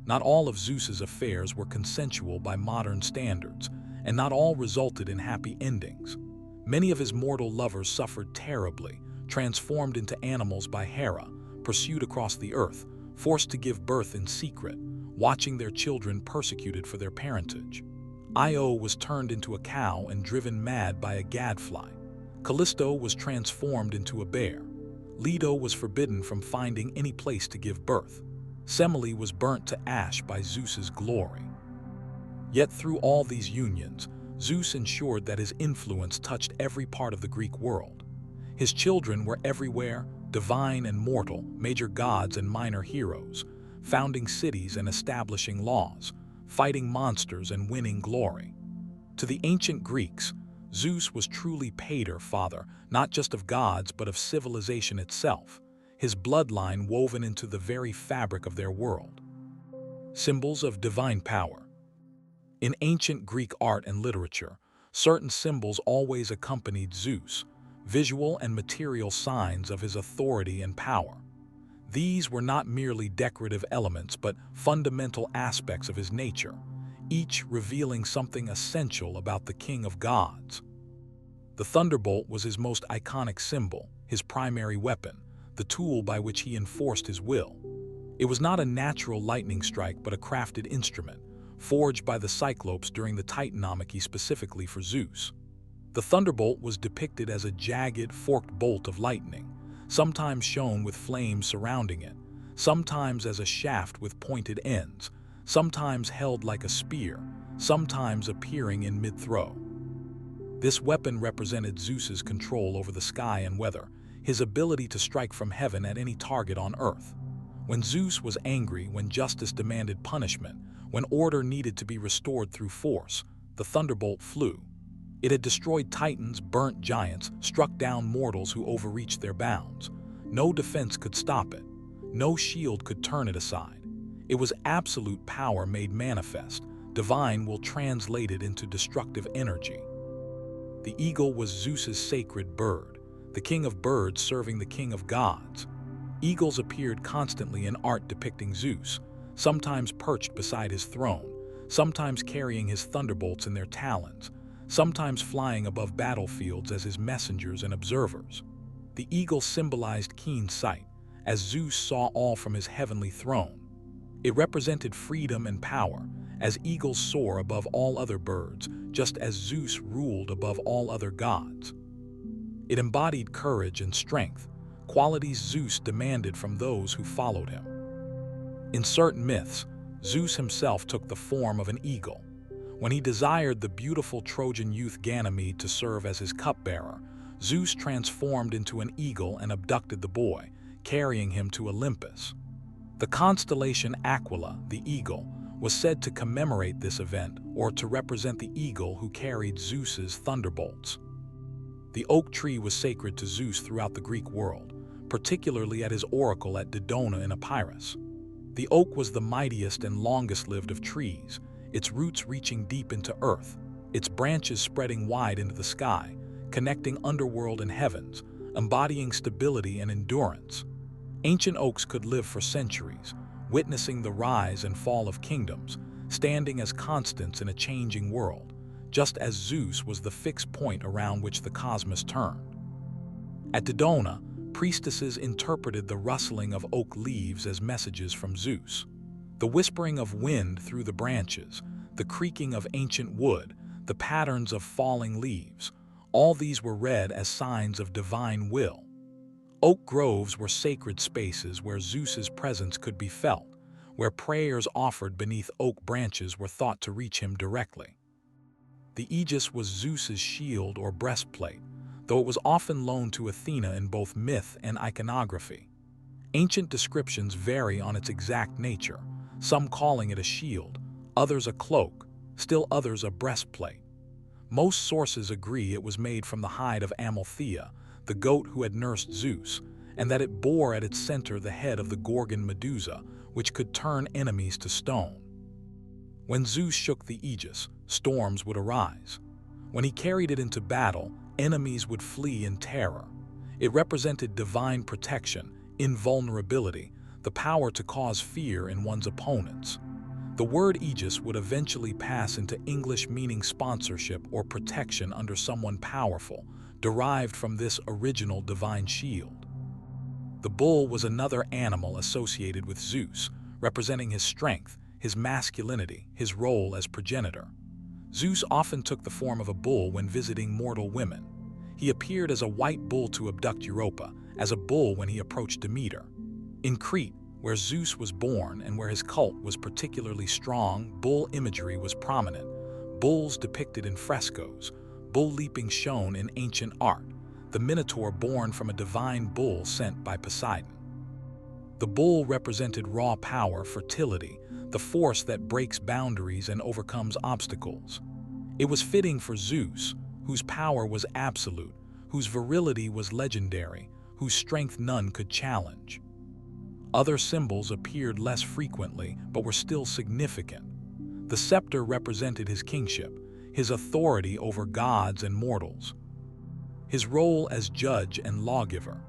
Not all of Zeus's affairs were consensual by modern standards, and not all resulted in happy endings. Many of his mortal lovers suffered terribly, transformed into animals by Hera, pursued across the earth, forced to give birth in secret, watching their children persecuted for their parentage. Io was turned into a cow and driven mad by a gadfly. Callisto was transformed into a bear. Leto was forbidden from finding any place to give birth. Semele was burnt to ash by Zeus's glory. Yet through all these unions, Zeus ensured that his influence touched every part of the Greek world. His children were everywhere, divine and mortal, major gods and minor heroes, founding cities and establishing laws, fighting monsters and winning glory. To the ancient Greeks, Zeus was truly pater father, not just of gods but of civilization itself, his bloodline woven into the very fabric of their world. Symbols of divine power. In ancient Greek art and literature, certain symbols always accompanied Zeus, visual and material signs of his authority and power. These were not merely decorative elements but fundamental aspects of his nature, each revealing something essential about the king of gods. The thunderbolt was his most iconic symbol, his primary weapon, the tool by which he enforced his will. It was not a natural lightning strike but a crafted instrument, forged by the Cyclopes during the Titanomachy specifically for Zeus. The thunderbolt was depicted as a jagged, forked bolt of lightning, sometimes shown with flames surrounding it, sometimes as a shaft with pointed ends, sometimes held like a spear, sometimes appearing in mid-throw. This weapon represented Zeus's control over the sky and weather, his ability to strike from heaven at any target on earth. When Zeus was angry, when justice demanded punishment, when order needed to be restored through force, the thunderbolt flew. It had destroyed titans, burnt giants, struck down mortals who overreached their bounds. No defense could stop it. No shield could turn it aside. It was absolute power made manifest, divine will translated into destructive energy. The eagle was Zeus's sacred bird, the king of birds serving the king of gods. Eagles appeared constantly in art depicting Zeus, sometimes perched beside his throne, sometimes carrying his thunderbolts in their talons, sometimes flying above battlefields as his messengers and observers. The eagle symbolized keen sight, as Zeus saw all from his heavenly throne. It represented freedom and power, as eagles soar above all other birds, just as Zeus ruled above all other gods. It embodied courage and strength, qualities Zeus demanded from those who followed him. In certain myths, Zeus himself took the form of an eagle. When he desired the beautiful Trojan youth Ganymede to serve as his cupbearer, Zeus transformed into an eagle and abducted the boy, carrying him to Olympus. The constellation Aquila, the eagle, was said to commemorate this event or to represent the eagle who carried Zeus's thunderbolts. The oak tree was sacred to Zeus throughout the Greek world, particularly at his oracle at Dodona in Epirus. The oak was the mightiest and longest-lived of trees, its roots reaching deep into earth, its branches spreading wide into the sky, connecting underworld and heavens, embodying stability and endurance. Ancient oaks could live for centuries, witnessing the rise and fall of kingdoms, standing as constants in a changing world, just as Zeus was the fixed point around which the cosmos turned. At Dodona, priestesses interpreted the rustling of oak leaves as messages from Zeus. The whispering of wind through the branches, the creaking of ancient wood, the patterns of falling leaves, all these were read as signs of divine will. Oak groves were sacred spaces where Zeus's presence could be felt, where prayers offered beneath oak branches were thought to reach him directly. The aegis was Zeus's shield or breastplate, though it was often loaned to Athena in both myth and iconography. Ancient descriptions vary on its exact nature, some calling it a shield, others a cloak, still others a breastplate. Most sources agree it was made from the hide of Amalthea, the goat who had nursed Zeus, and that it bore at its center the head of the Gorgon Medusa, which could turn enemies to stone. When Zeus shook the aegis, storms would arise. When he carried it into battle, enemies would flee in terror. It represented divine protection, invulnerability, the power to cause fear in one's opponents. The word aegis would eventually pass into English meaning sponsorship or protection under someone powerful, derived from this original divine shield. The bull was another animal associated with Zeus, representing his strength, his masculinity, his role as progenitor. Zeus often took the form of a bull when visiting mortal women. He appeared as a white bull to abduct Europa, as a bull when he approached Demeter. In Crete, where Zeus was born and where his cult was particularly strong, bull imagery was prominent. Bulls depicted in frescoes, bull leaping shown in ancient art, the Minotaur born from a divine bull sent by Poseidon. The bull represented raw power, fertility, the force that breaks boundaries and overcomes obstacles. It was fitting for Zeus, whose power was absolute, whose virility was legendary, whose strength none could challenge. Other symbols appeared less frequently, but were still significant. The scepter represented his kingship, his authority over gods and mortals. His role as judge and lawgiver.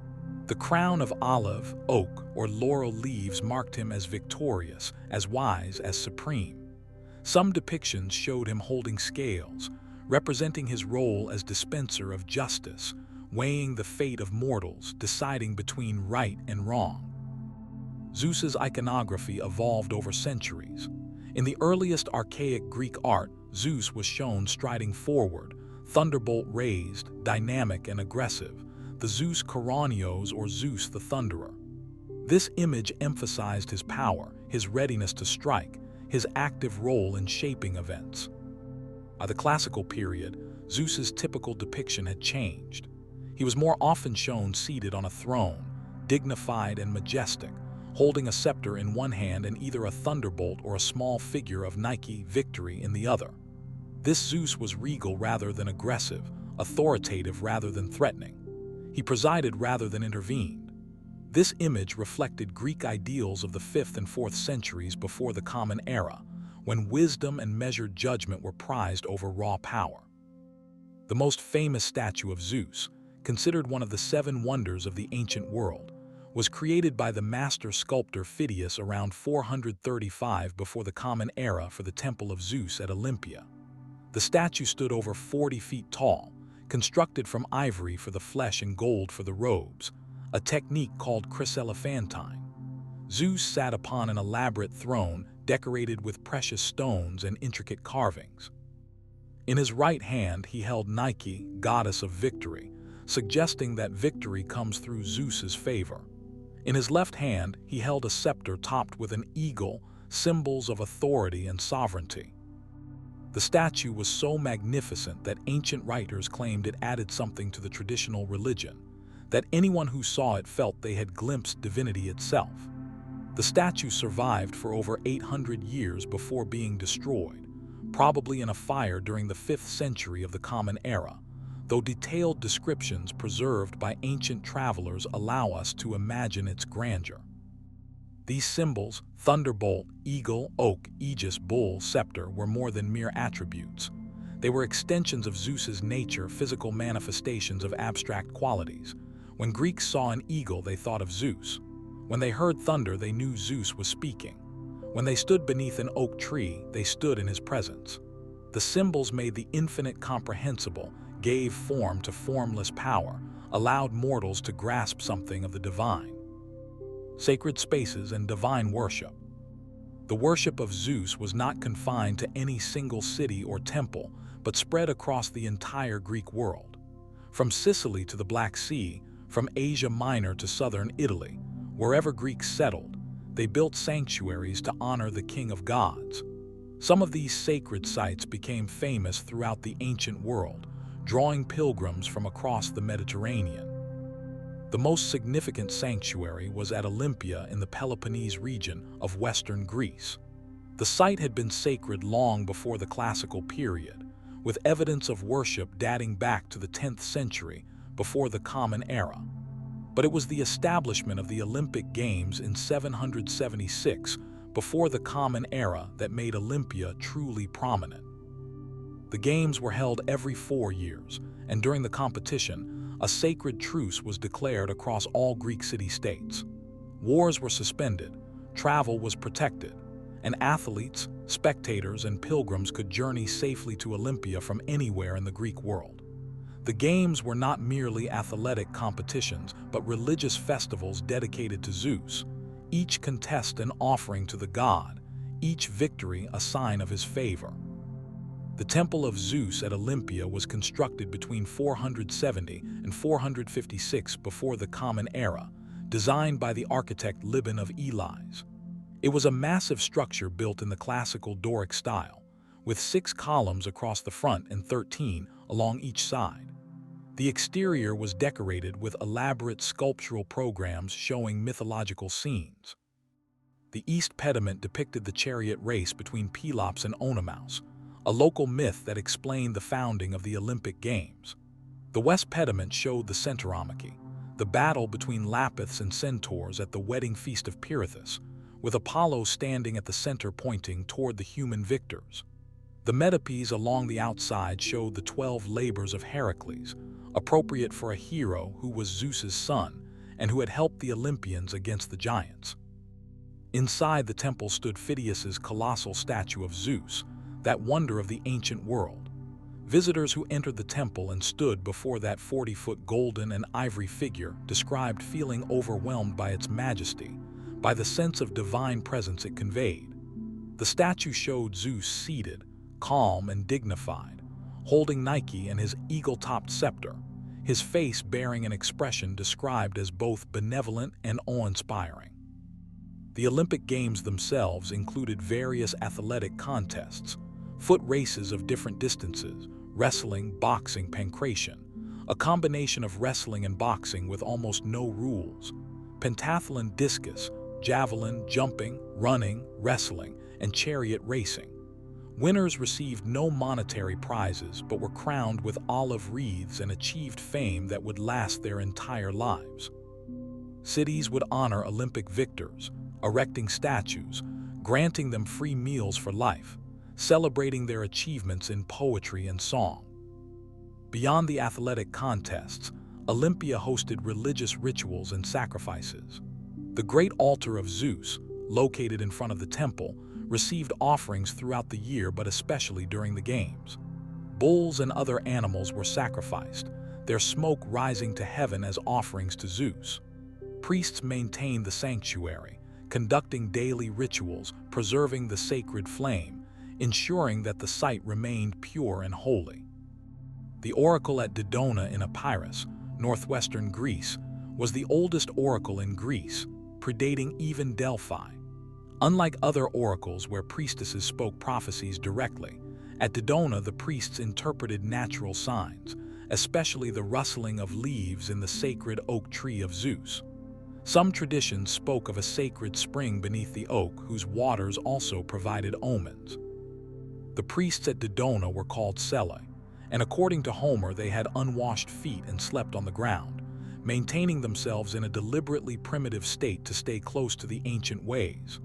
The crown of olive, oak, or laurel leaves marked him as victorious, as wise, as supreme. Some depictions showed him holding scales, representing his role as dispenser of justice, weighing the fate of mortals, deciding between right and wrong. Zeus's iconography evolved over centuries. In the earliest archaic Greek art, Zeus was shown striding forward, thunderbolt raised, dynamic and aggressive, the Zeus Koronios or Zeus the Thunderer. This image emphasized his power, his readiness to strike, his active role in shaping events. By the classical period, Zeus's typical depiction had changed. He was more often shown seated on a throne, dignified and majestic, holding a scepter in one hand and either a thunderbolt or a small figure of Nike victory in the other. This Zeus was regal rather than aggressive, authoritative rather than threatening. He presided rather than intervened. This image reflected Greek ideals of the 5th and 4th centuries before the Common Era, when wisdom and measured judgment were prized over raw power. The most famous statue of Zeus, considered one of the seven wonders of the ancient world, was created by the master sculptor Phidias around 435 before the Common Era for the Temple of Zeus at Olympia. The statue stood over 40 feet tall, constructed from ivory for the flesh and gold for the robes, a technique called chryselephantine. Zeus sat upon an elaborate throne decorated with precious stones and intricate carvings. In his right hand he held Nike, goddess of victory, suggesting that victory comes through Zeus's favor. In his left hand he held a scepter topped with an eagle, symbols of authority and sovereignty. The statue was so magnificent that ancient writers claimed it added something to the traditional religion, that anyone who saw it felt they had glimpsed divinity itself. The statue survived for over 800 years before being destroyed, probably in a fire during the 5th century of the Common Era, though detailed descriptions preserved by ancient travelers allow us to imagine its grandeur. These symbols, thunderbolt, eagle, oak, aegis, bull, scepter, were more than mere attributes. They were extensions of Zeus's nature, physical manifestations of abstract qualities. When Greeks saw an eagle, they thought of Zeus. When they heard thunder, they knew Zeus was speaking. When they stood beneath an oak tree, they stood in his presence. The symbols made the infinite comprehensible, gave form to formless power, allowed mortals to grasp something of the divine. Sacred spaces and divine worship. The worship of Zeus was not confined to any single city or temple, but spread across the entire Greek world. From Sicily to the Black Sea, from Asia Minor to southern Italy, wherever Greeks settled, they built sanctuaries to honor the King of Gods. Some of these sacred sites became famous throughout the ancient world, drawing pilgrims from across the Mediterranean. The most significant sanctuary was at Olympia in the Peloponnese region of western Greece. The site had been sacred long before the classical period, with evidence of worship dating back to the 10th century before the Common Era. But it was the establishment of the Olympic Games in 776 before the Common Era that made Olympia truly prominent. The Games were held every 4 years, and during the competition, a sacred truce was declared across all Greek city-states. Wars were suspended, travel was protected, and athletes, spectators, and pilgrims could journey safely to Olympia from anywhere in the Greek world. The Games were not merely athletic competitions, but religious festivals dedicated to Zeus, each contest an offering to the god, each victory a sign of his favor. The Temple of Zeus at Olympia was constructed between 470 and 456 before the Common Era, designed by the architect Liban of Elis. It was a massive structure built in the classical Doric style, with 6 columns across the front and 13 along each side. The exterior was decorated with elaborate sculptural programs showing mythological scenes. The east pediment depicted the chariot race between Pelops and Oenomaus, a local myth that explained the founding of the Olympic Games. The west pediment showed the Centauromache, the battle between Lapiths and Centaurs at the wedding feast of Pirithous, with Apollo standing at the center pointing toward the human victors. The metopes along the outside showed the 12 labors of Heracles, appropriate for a hero who was Zeus's son and who had helped the Olympians against the giants. Inside the temple stood Phidias's colossal statue of Zeus, that wonder of the ancient world. Visitors who entered the temple and stood before that 40-foot golden and ivory figure described feeling overwhelmed by its majesty, by the sense of divine presence it conveyed. The statue showed Zeus seated, calm and dignified, holding Nike and his eagle-topped scepter, his face bearing an expression described as both benevolent and awe-inspiring. The Olympic Games themselves included various athletic contests, foot races of different distances, wrestling, boxing, pancration, a combination of wrestling and boxing with almost no rules, pentathlon, discus, javelin, jumping, running, wrestling, and chariot racing. Winners received no monetary prizes but were crowned with olive wreaths and achieved fame that would last their entire lives. Cities would honor Olympic victors, erecting statues, granting them free meals for life, celebrating their achievements in poetry and song. Beyond the athletic contests, Olympia hosted religious rituals and sacrifices. The great altar of Zeus, located in front of the temple, received offerings throughout the year but especially during the games. Bulls and other animals were sacrificed, their smoke rising to heaven as offerings to Zeus. Priests maintained the sanctuary, conducting daily rituals, preserving the sacred flame, ensuring that the site remained pure and holy. The oracle at Dodona in Epirus, northwestern Greece, was the oldest oracle in Greece, predating even Delphi. Unlike other oracles where priestesses spoke prophecies directly, at Dodona the priests interpreted natural signs, especially the rustling of leaves in the sacred oak tree of Zeus. Some traditions spoke of a sacred spring beneath the oak whose waters also provided omens. The priests at Dodona were called Selae, and according to Homer they had unwashed feet and slept on the ground, maintaining themselves in a deliberately primitive state to stay close to the ancient ways.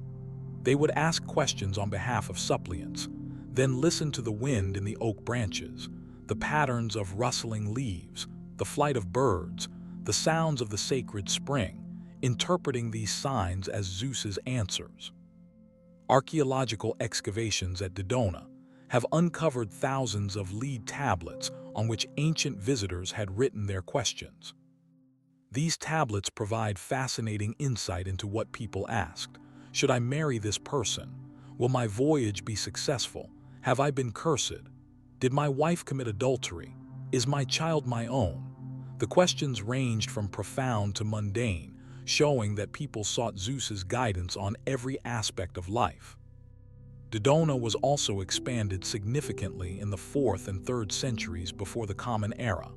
They would ask questions on behalf of suppliants, then listen to the wind in the oak branches, the patterns of rustling leaves, the flight of birds, the sounds of the sacred spring, interpreting these signs as Zeus's answers. Archaeological excavations at Dodona have uncovered thousands of lead tablets on which ancient visitors had written their questions. These tablets provide fascinating insight into what people asked. Should I marry this person? Will my voyage be successful? Have I been cursed? Did my wife commit adultery? Is my child my own? The questions ranged from profound to mundane, showing that people sought Zeus's guidance on every aspect of life. Dodona was also expanded significantly in the 4th and 3rd centuries before the Common Era.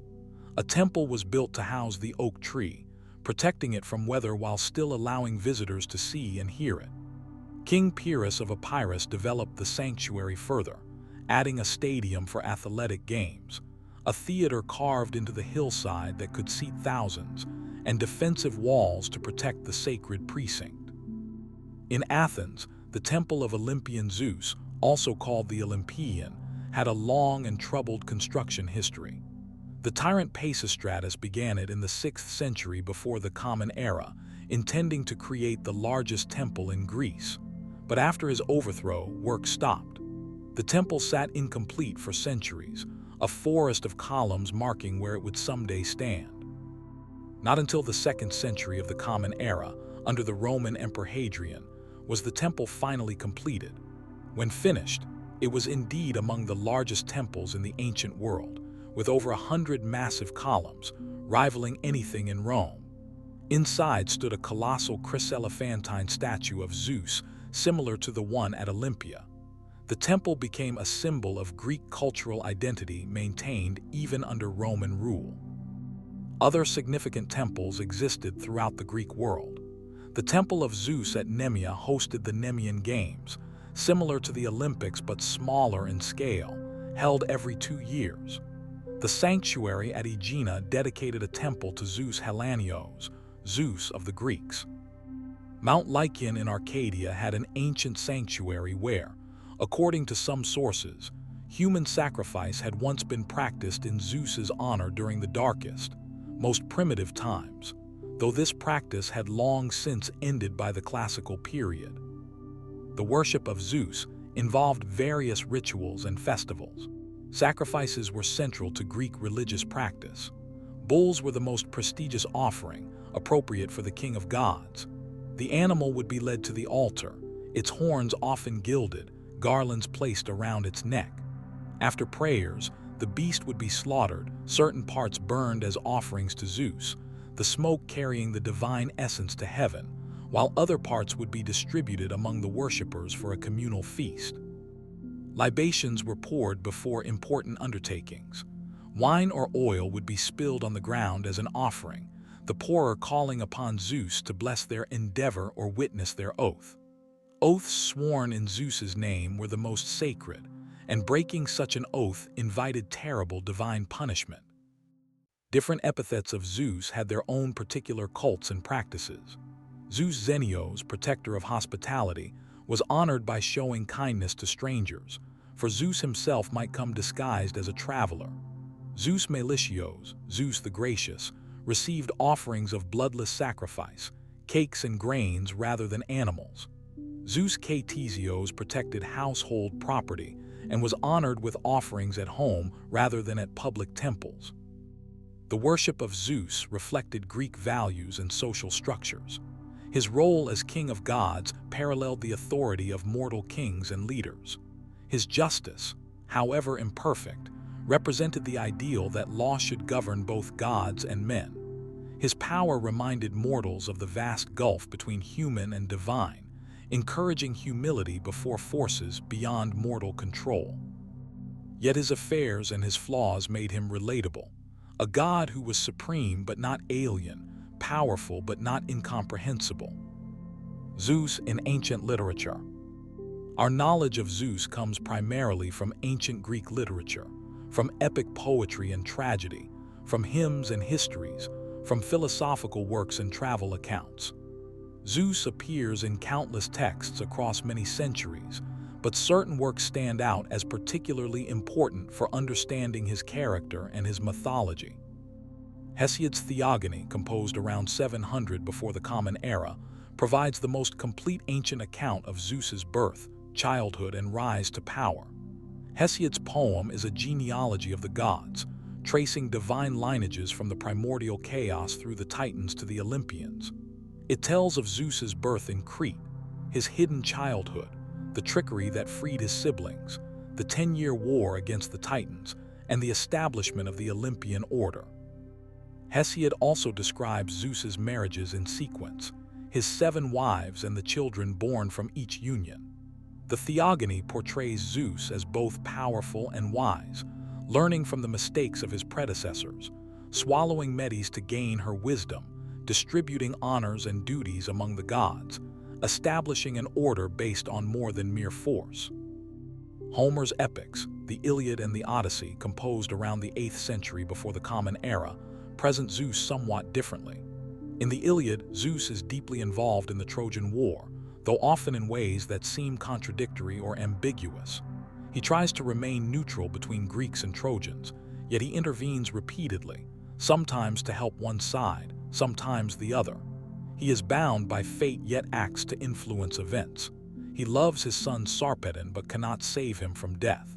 A temple was built to house the oak tree, protecting it from weather while still allowing visitors to see and hear it. King Pyrrhus of Epirus developed the sanctuary further, adding a stadium for athletic games, a theater carved into the hillside that could seat thousands, and defensive walls to protect the sacred precinct. In Athens, the temple of Olympian Zeus, also called the Olympian, had a long and troubled construction history. The tyrant Pisistratus began it in the 6th century before the Common Era, intending to create the largest temple in Greece. But after his overthrow, work stopped. The temple sat incomplete for centuries, a forest of columns marking where it would someday stand. Not until the 2nd century of the Common Era, under the Roman Emperor Hadrian, was the temple finally completed. When finished, it was indeed among the largest temples in the ancient world, with over 100 massive columns, rivaling anything in Rome. Inside stood a colossal chryselephantine statue of Zeus, similar to the one at Olympia. The temple became a symbol of Greek cultural identity maintained even under Roman rule. Other significant temples existed throughout the Greek world. The Temple of Zeus at Nemea hosted the Nemean Games, similar to the Olympics but smaller in scale, held every 2 years. The sanctuary at Aegina dedicated a temple to Zeus Helanios, Zeus of the Greeks. Mount Lycaon in Arcadia had an ancient sanctuary where, according to some sources, human sacrifice had once been practiced in Zeus's honor during the darkest, most primitive times, though this practice had long since ended by the classical period. The worship of Zeus involved various rituals and festivals. Sacrifices were central to Greek religious practice. Bulls were the most prestigious offering, appropriate for the king of gods. The animal would be led to the altar, its horns often gilded, garlands placed around its neck. After prayers, the beast would be slaughtered, certain parts burned as offerings to Zeus, the smoke carrying the divine essence to heaven, while other parts would be distributed among the worshippers for a communal feast. Libations were poured before important undertakings. Wine or oil would be spilled on the ground as an offering, the pourer calling upon Zeus to bless their endeavor or witness their oath. Oaths sworn in Zeus's name were the most sacred, and breaking such an oath invited terrible divine punishment. Different epithets of Zeus had their own particular cults and practices. Zeus Zenios, protector of hospitality, was honored by showing kindness to strangers, for Zeus himself might come disguised as a traveler. Zeus Melitios, Zeus the Gracious, received offerings of bloodless sacrifice, cakes and grains rather than animals. Zeus Ktesios protected household property and was honored with offerings at home rather than at public temples. The worship of Zeus reflected Greek values and social structures. His role as king of gods paralleled the authority of mortal kings and leaders. His justice, however imperfect, represented the ideal that law should govern both gods and men. His power reminded mortals of the vast gulf between human and divine, encouraging humility before forces beyond mortal control. Yet his affairs and his flaws made him relatable, a god who was supreme but not alien, powerful but not incomprehensible. Zeus in ancient literature. Our knowledge of Zeus comes primarily from ancient Greek literature, from epic poetry and tragedy, from hymns and histories, from philosophical works and travel accounts. Zeus appears in countless texts across many centuries, but certain works stand out as particularly important for understanding his character and his mythology. Hesiod's Theogony, composed around 700 before the Common Era, provides the most complete ancient account of Zeus's birth, childhood, and rise to power. Hesiod's poem is a genealogy of the gods, tracing divine lineages from the primordial chaos through the Titans to the Olympians. It tells of Zeus's birth in Crete, his hidden childhood, the trickery that freed his siblings, the 10-year war against the Titans, and the establishment of the Olympian order. Hesiod also describes Zeus's marriages in sequence, his 7 wives and the children born from each union. The Theogony portrays Zeus as both powerful and wise, learning from the mistakes of his predecessors, swallowing Medes to gain her wisdom, distributing honors and duties among the gods, establishing an order based on more than mere force. Homer's epics, the Iliad and the Odyssey, composed around the 8th century before the Common Era, present Zeus somewhat differently. In the Iliad, Zeus is deeply involved in the Trojan War, though often in ways that seem contradictory or ambiguous. He tries to remain neutral between Greeks and Trojans, yet he intervenes repeatedly, sometimes to help one side, sometimes the other. He is bound by fate yet acts to influence events. He loves his son Sarpedon but cannot save him from death.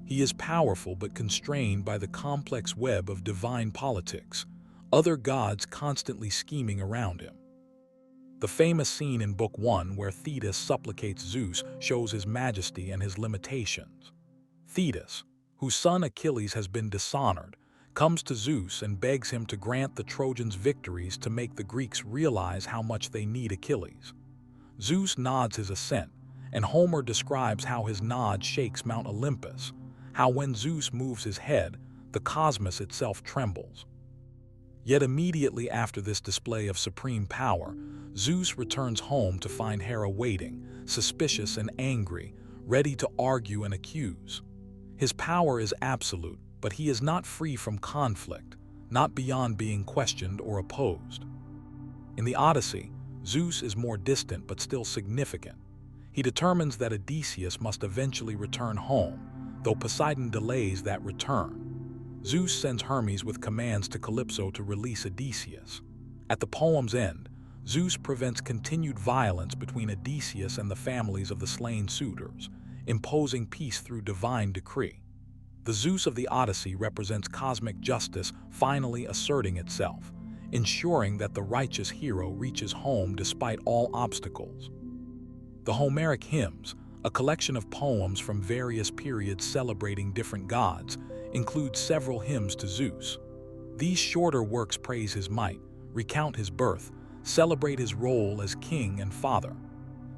He is powerful but constrained by the complex web of divine politics, other gods constantly scheming around him. The famous scene in Book 1 where Thetis supplicates Zeus shows his majesty and his limitations. Thetis, whose son Achilles has been dishonored, comes to Zeus and begs him to grant the Trojans victories to make the Greeks realize how much they need Achilles. Zeus nods his assent, and Homer describes how his nod shakes Mount Olympus, how when Zeus moves his head, the cosmos itself trembles. Yet immediately after this display of supreme power, Zeus returns home to find Hera waiting, suspicious and angry, ready to argue and accuse. His power is absolute, but he is not free from conflict, not beyond being questioned or opposed. In the Odyssey, Zeus is more distant but still significant. He determines that Odysseus must eventually return home, though Poseidon delays that return. Zeus sends Hermes with commands to Calypso to release Odysseus. At the poem's end, Zeus prevents continued violence between Odysseus and the families of the slain suitors, imposing peace through divine decree. The Zeus of the Odyssey represents cosmic justice finally asserting itself, ensuring that the righteous hero reaches home despite all obstacles. The Homeric hymns, a collection of poems from various periods celebrating different gods, include several hymns to Zeus. These shorter works praise his might, recount his birth, celebrate his role as king and father.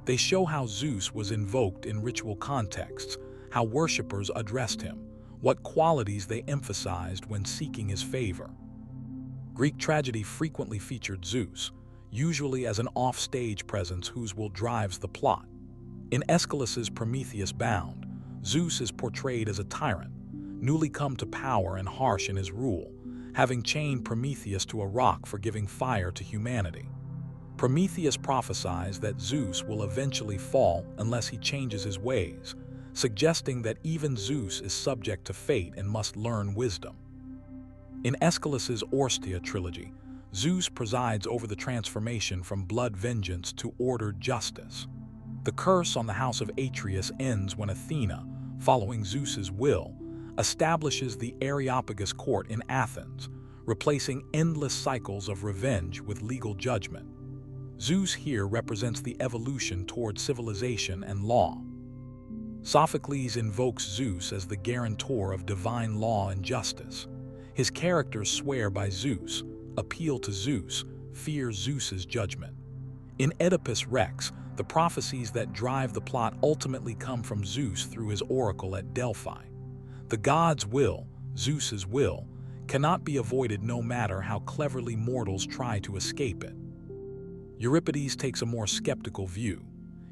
They show how Zeus was invoked in ritual contexts, how worshippers addressed him, what qualities they emphasized when seeking his favor. Greek tragedy frequently featured Zeus, usually as an off-stage presence whose will drives the plot. In Aeschylus's Prometheus Bound, Zeus is portrayed as a tyrant, newly come to power and harsh in his rule, having chained Prometheus to a rock for giving fire to humanity. Prometheus prophesies that Zeus will eventually fall unless he changes his ways, suggesting that even Zeus is subject to fate and must learn wisdom. In Aeschylus's Oresteia trilogy, Zeus presides over the transformation from blood vengeance to ordered justice. The curse on the house of Atreus ends when Athena, following Zeus's will, establishes the Areopagus court in Athens, replacing endless cycles of revenge with legal judgment. Zeus here represents the evolution toward civilization and law. Sophocles invokes Zeus as the guarantor of divine law and justice. His characters swear by Zeus, appeal to Zeus, fear Zeus's judgment. In Oedipus Rex, the prophecies that drive the plot ultimately come from Zeus through his oracle at Delphi. The god's will, Zeus's will, cannot be avoided no matter how cleverly mortals try to escape it. Euripides takes a more skeptical view.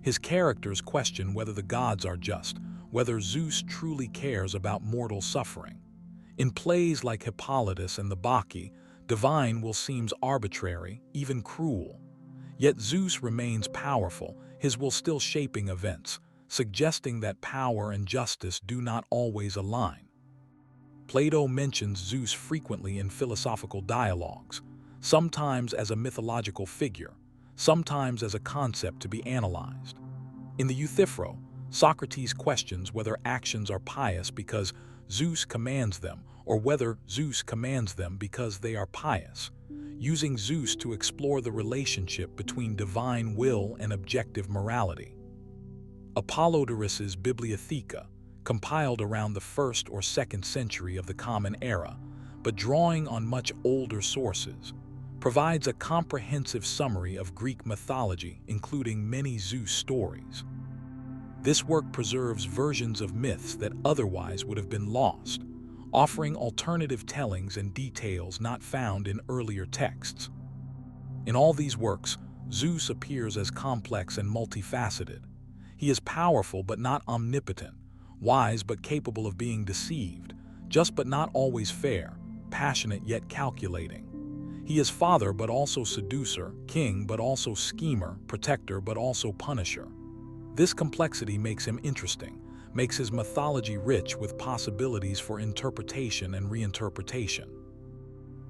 His characters question whether the gods are just, whether Zeus truly cares about mortal suffering. In plays like Hippolytus and the Bacchae, divine will seems arbitrary, even cruel. Yet Zeus remains powerful, his will still shaping events, suggesting that power and justice do not always align. Plato mentions Zeus frequently in philosophical dialogues, sometimes as a mythological figure, sometimes as a concept to be analyzed. In the Euthyphro, Socrates questions whether actions are pious because Zeus commands them, or whether Zeus commands them because they are pious, using Zeus to explore the relationship between divine will and objective morality. Apollodorus's Bibliotheca, compiled around the 1st or 2nd century of the Common Era, but drawing on much older sources, provides a comprehensive summary of Greek mythology, including many Zeus stories. This work preserves versions of myths that otherwise would have been lost, offering alternative tellings and details not found in earlier texts. In all these works, Zeus appears as complex and multifaceted. He is powerful but not omnipotent, wise but capable of being deceived, just but not always fair, passionate yet calculating. He is father but also seducer, king but also schemer, protector but also punisher. This complexity makes him interesting, makes his mythology rich with possibilities for interpretation and reinterpretation.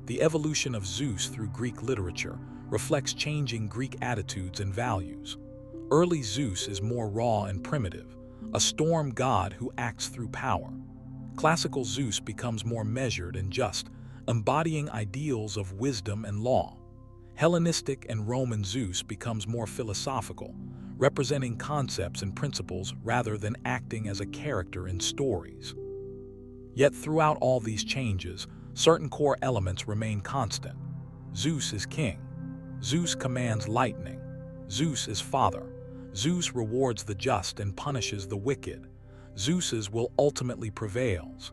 The evolution of Zeus through Greek literature reflects changing Greek attitudes and values. Early Zeus is more raw and primitive, a storm god who acts through power. Classical Zeus becomes more measured and just, embodying ideals of wisdom and law. Hellenistic and Roman Zeus becomes more philosophical, representing concepts and principles rather than acting as a character in stories. Yet throughout all these changes, certain core elements remain constant. Zeus is king. Zeus commands lightning. Zeus is father. Zeus rewards the just and punishes the wicked. Zeus's will ultimately prevails.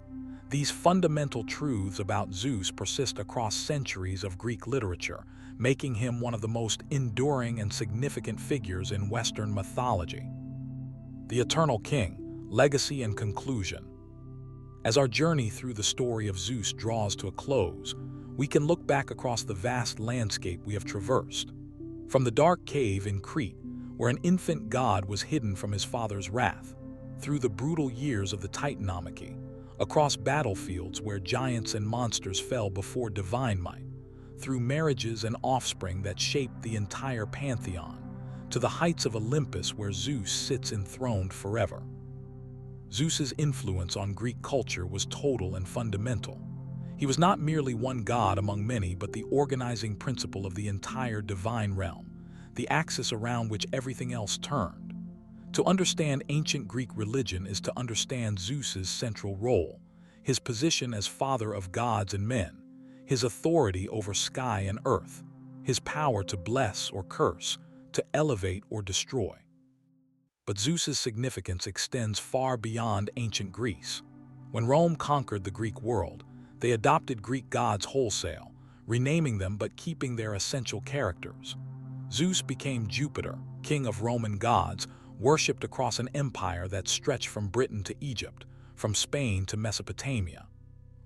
These fundamental truths about Zeus persist across centuries of Greek literature, making him one of the most enduring and significant figures in Western mythology. The Eternal King, Legacy and Conclusion. As our journey through the story of Zeus draws to a close, we can look back across the vast landscape we have traversed. From the dark cave in Crete, where an infant god was hidden from his father's wrath, through the brutal years of the Titanomachy, across battlefields where giants and monsters fell before divine might, through marriages and offspring that shaped the entire pantheon, to the heights of Olympus where Zeus sits enthroned forever. Zeus's influence on Greek culture was total and fundamental. He was not merely one god among many, but the organizing principle of the entire divine realm, the axis around which everything else turned. To understand ancient Greek religion is to understand Zeus's central role, his position as father of gods and men, his authority over sky and earth, his power to bless or curse, to elevate or destroy. But Zeus's significance extends far beyond ancient Greece. When Rome conquered the Greek world, they adopted Greek gods wholesale, renaming them but keeping their essential characters. Zeus became Jupiter, king of Roman gods, worshipped across an empire that stretched from Britain to Egypt, from Spain to Mesopotamia.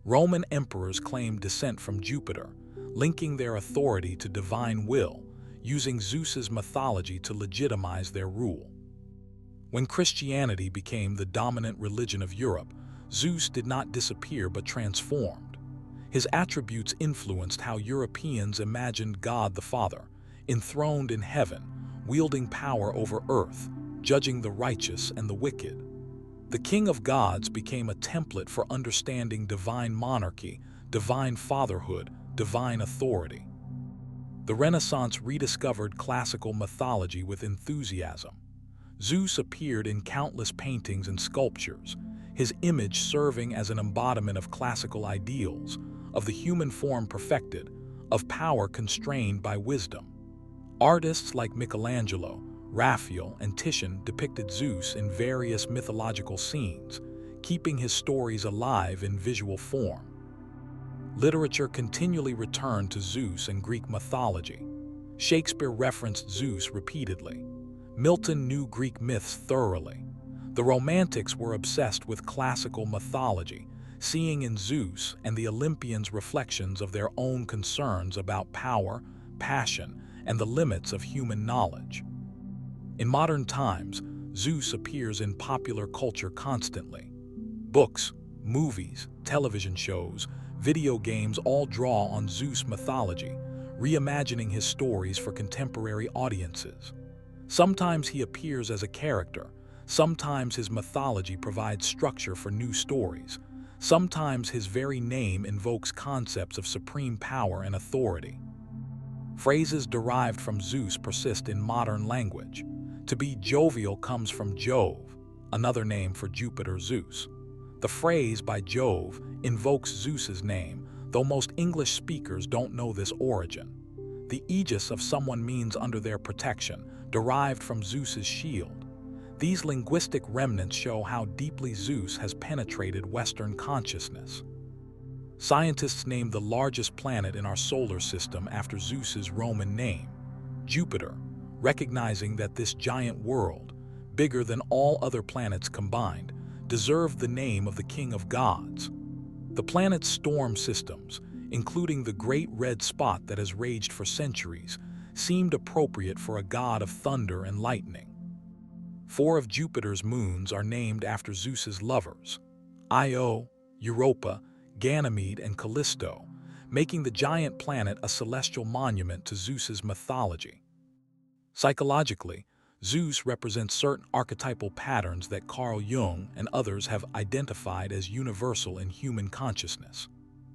Roman emperors claimed descent from Jupiter, linking their authority to divine will, using Zeus's mythology to legitimize their rule. When Christianity became the dominant religion of Europe, Zeus did not disappear but transformed. His attributes influenced how Europeans imagined God the Father, enthroned in heaven, wielding power over earth, judging the righteous and the wicked. The King of Gods became a template for understanding divine monarchy, divine fatherhood, divine authority. The Renaissance rediscovered classical mythology with enthusiasm. Zeus appeared in countless paintings and sculptures, his image serving as an embodiment of classical ideals, of the human form perfected, of power constrained by wisdom. Artists like Michelangelo, Raphael, and Titian depicted Zeus in various mythological scenes, keeping his stories alive in visual form. Literature continually returned to Zeus and Greek mythology. Shakespeare referenced Zeus repeatedly. Milton knew Greek myths thoroughly. The Romantics were obsessed with classical mythology, seeing in Zeus and the Olympians reflections of their own concerns about power, passion, and the limits of human knowledge. In modern times, Zeus appears in popular culture constantly. Books, movies, television shows, video games all draw on Zeus mythology, reimagining his stories for contemporary audiences. Sometimes he appears as a character, sometimes his mythology provides structure for new stories, sometimes his very name invokes concepts of supreme power and authority. Phrases derived from Zeus persist in modern language. To be jovial comes from Jove, another name for Jupiter Zeus. The phrase "by Jove" invokes Zeus's name, though most English speakers don't know this origin. The aegis of someone means under their protection, derived from Zeus's shield. These linguistic remnants show how deeply Zeus has penetrated Western consciousness. Scientists named the largest planet in our solar system after Zeus's Roman name, Jupiter, recognizing that this giant world, bigger than all other planets combined, deserved the name of the King of Gods. The planet's storm systems, including the Great Red Spot that has raged for centuries, seemed appropriate for a god of thunder and lightning. 4 of Jupiter's moons are named after Zeus's lovers, Io, Europa, Ganymede, and Callisto, making the giant planet a celestial monument to Zeus's mythology. Psychologically, Zeus represents certain archetypal patterns that Carl Jung and others have identified as universal in human consciousness.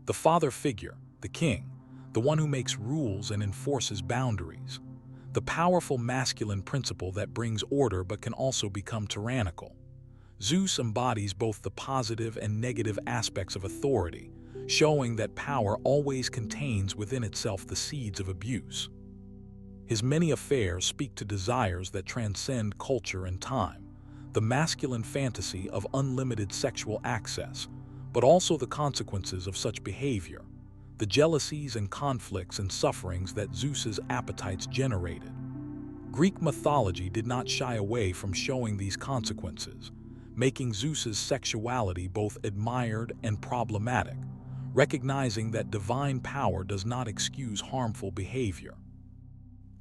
The father figure, the king, the one who makes rules and enforces boundaries. The powerful masculine principle that brings order but can also become tyrannical. Zeus embodies both the positive and negative aspects of authority, showing that power always contains within itself the seeds of abuse. His many affairs speak to desires that transcend culture and time, the masculine fantasy of unlimited sexual access, but also the consequences of such behavior, the jealousies and conflicts and sufferings that Zeus's appetites generated. Greek mythology did not shy away from showing these consequences, making Zeus's sexuality both admired and problematic, recognizing that divine power does not excuse harmful behavior.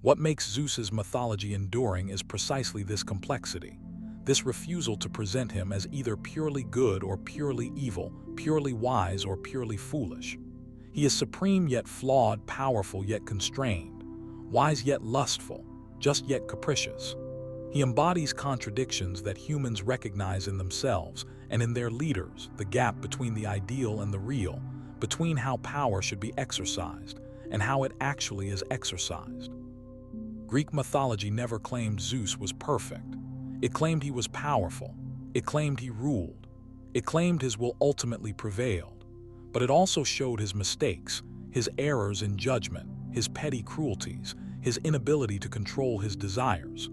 What makes Zeus's mythology enduring is precisely this complexity, this refusal to present him as either purely good or purely evil, purely wise or purely foolish. He is supreme yet flawed, powerful yet constrained, wise yet lustful, just yet capricious. He embodies contradictions that humans recognize in themselves and in their leaders, the gap between the ideal and the real, between how power should be exercised and how it actually is exercised. Greek mythology never claimed Zeus was perfect. It claimed he was powerful. It claimed he ruled. It claimed his will ultimately prevailed. But it also showed his mistakes, his errors in judgment, his petty cruelties, his inability to control his desires.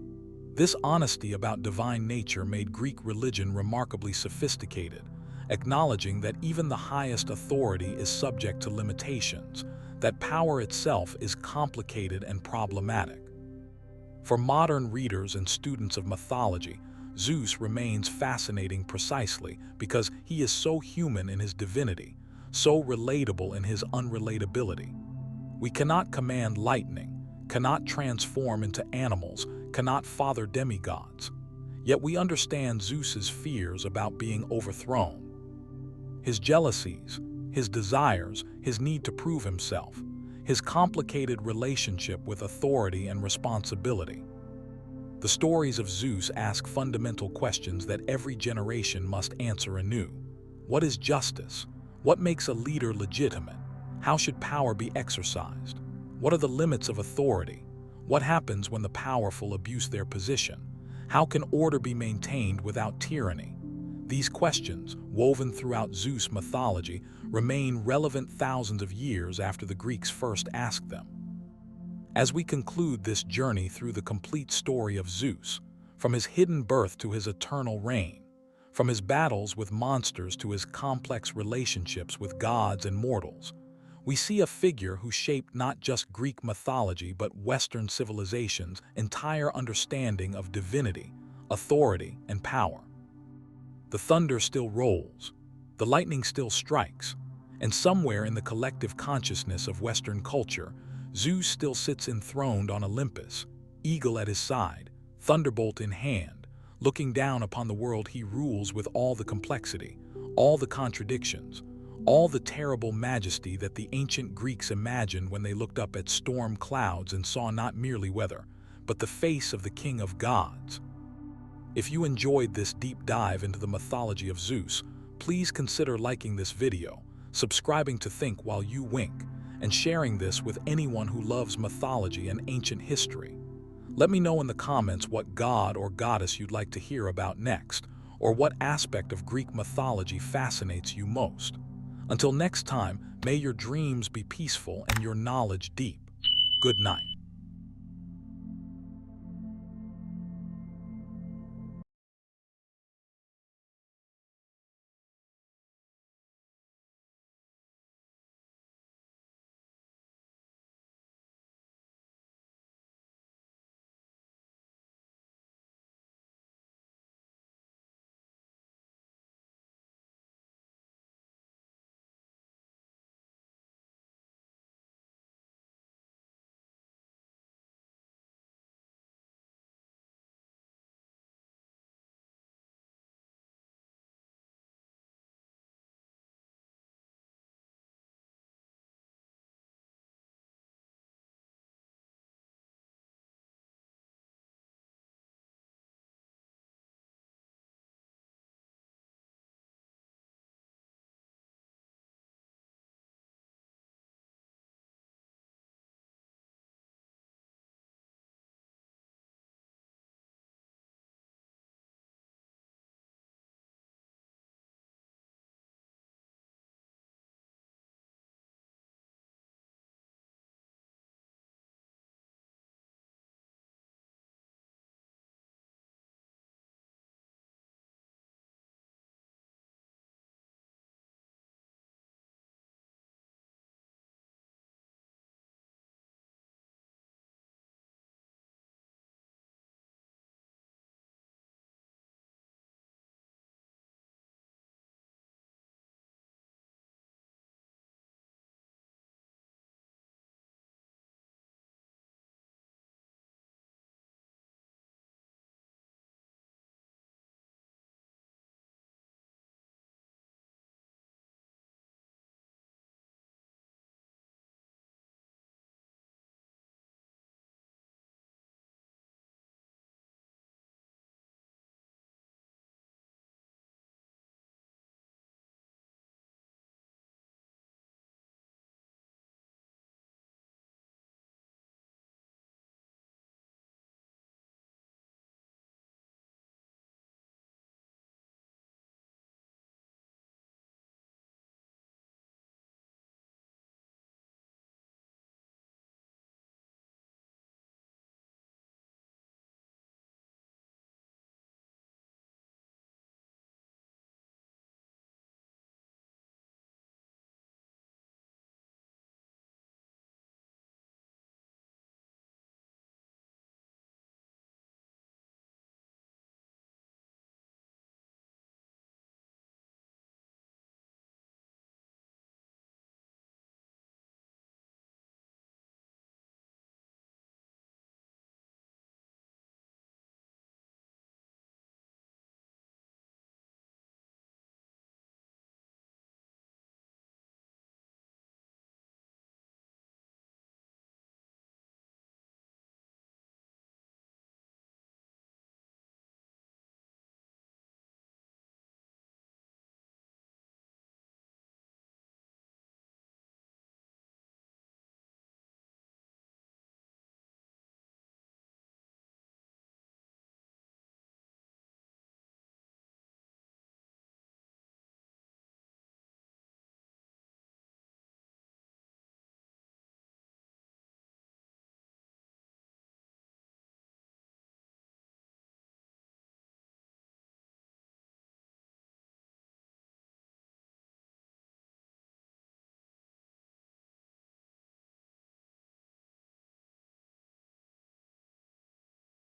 This honesty about divine nature made Greek religion remarkably sophisticated, acknowledging that even the highest authority is subject to limitations, that power itself is complicated and problematic. For modern readers and students of mythology, Zeus remains fascinating precisely because he is so human in his divinity, so relatable in his unrelatability. We cannot command lightning, cannot transform into animals, cannot father demigods. Yet we understand Zeus's fears about being overthrown. His jealousies, his desires, his need to prove himself, his complicated relationship with authority and responsibility. The stories of Zeus ask fundamental questions that every generation must answer anew. What is justice? What makes a leader legitimate? How should power be exercised? What are the limits of authority? What happens when the powerful abuse their position? How can order be maintained without tyranny? These questions, woven throughout Zeus mythology, remain relevant thousands of years after the Greeks first asked them. As we conclude this journey through the complete story of Zeus, from his hidden birth to his eternal reign, from his battles with monsters to his complex relationships with gods and mortals, we see a figure who shaped not just Greek mythology but Western civilization's entire understanding of divinity, authority, and power. The thunder still rolls, the lightning still strikes, and somewhere in the collective consciousness of Western culture, Zeus still sits enthroned on Olympus, eagle at his side, thunderbolt in hand, looking down upon the world he rules with all the complexity, all the contradictions, all the terrible majesty that the ancient Greeks imagined when they looked up at storm clouds and saw not merely weather, but the face of the king of gods. If you enjoyed this deep dive into the mythology of Zeus, please consider liking this video, subscribing to Think While You Wink, and sharing this with anyone who loves mythology and ancient history. Let me know in the comments what god or goddess you'd like to hear about next, or what aspect of Greek mythology fascinates you most. Until next time, may your dreams be peaceful and your knowledge deep. Good night.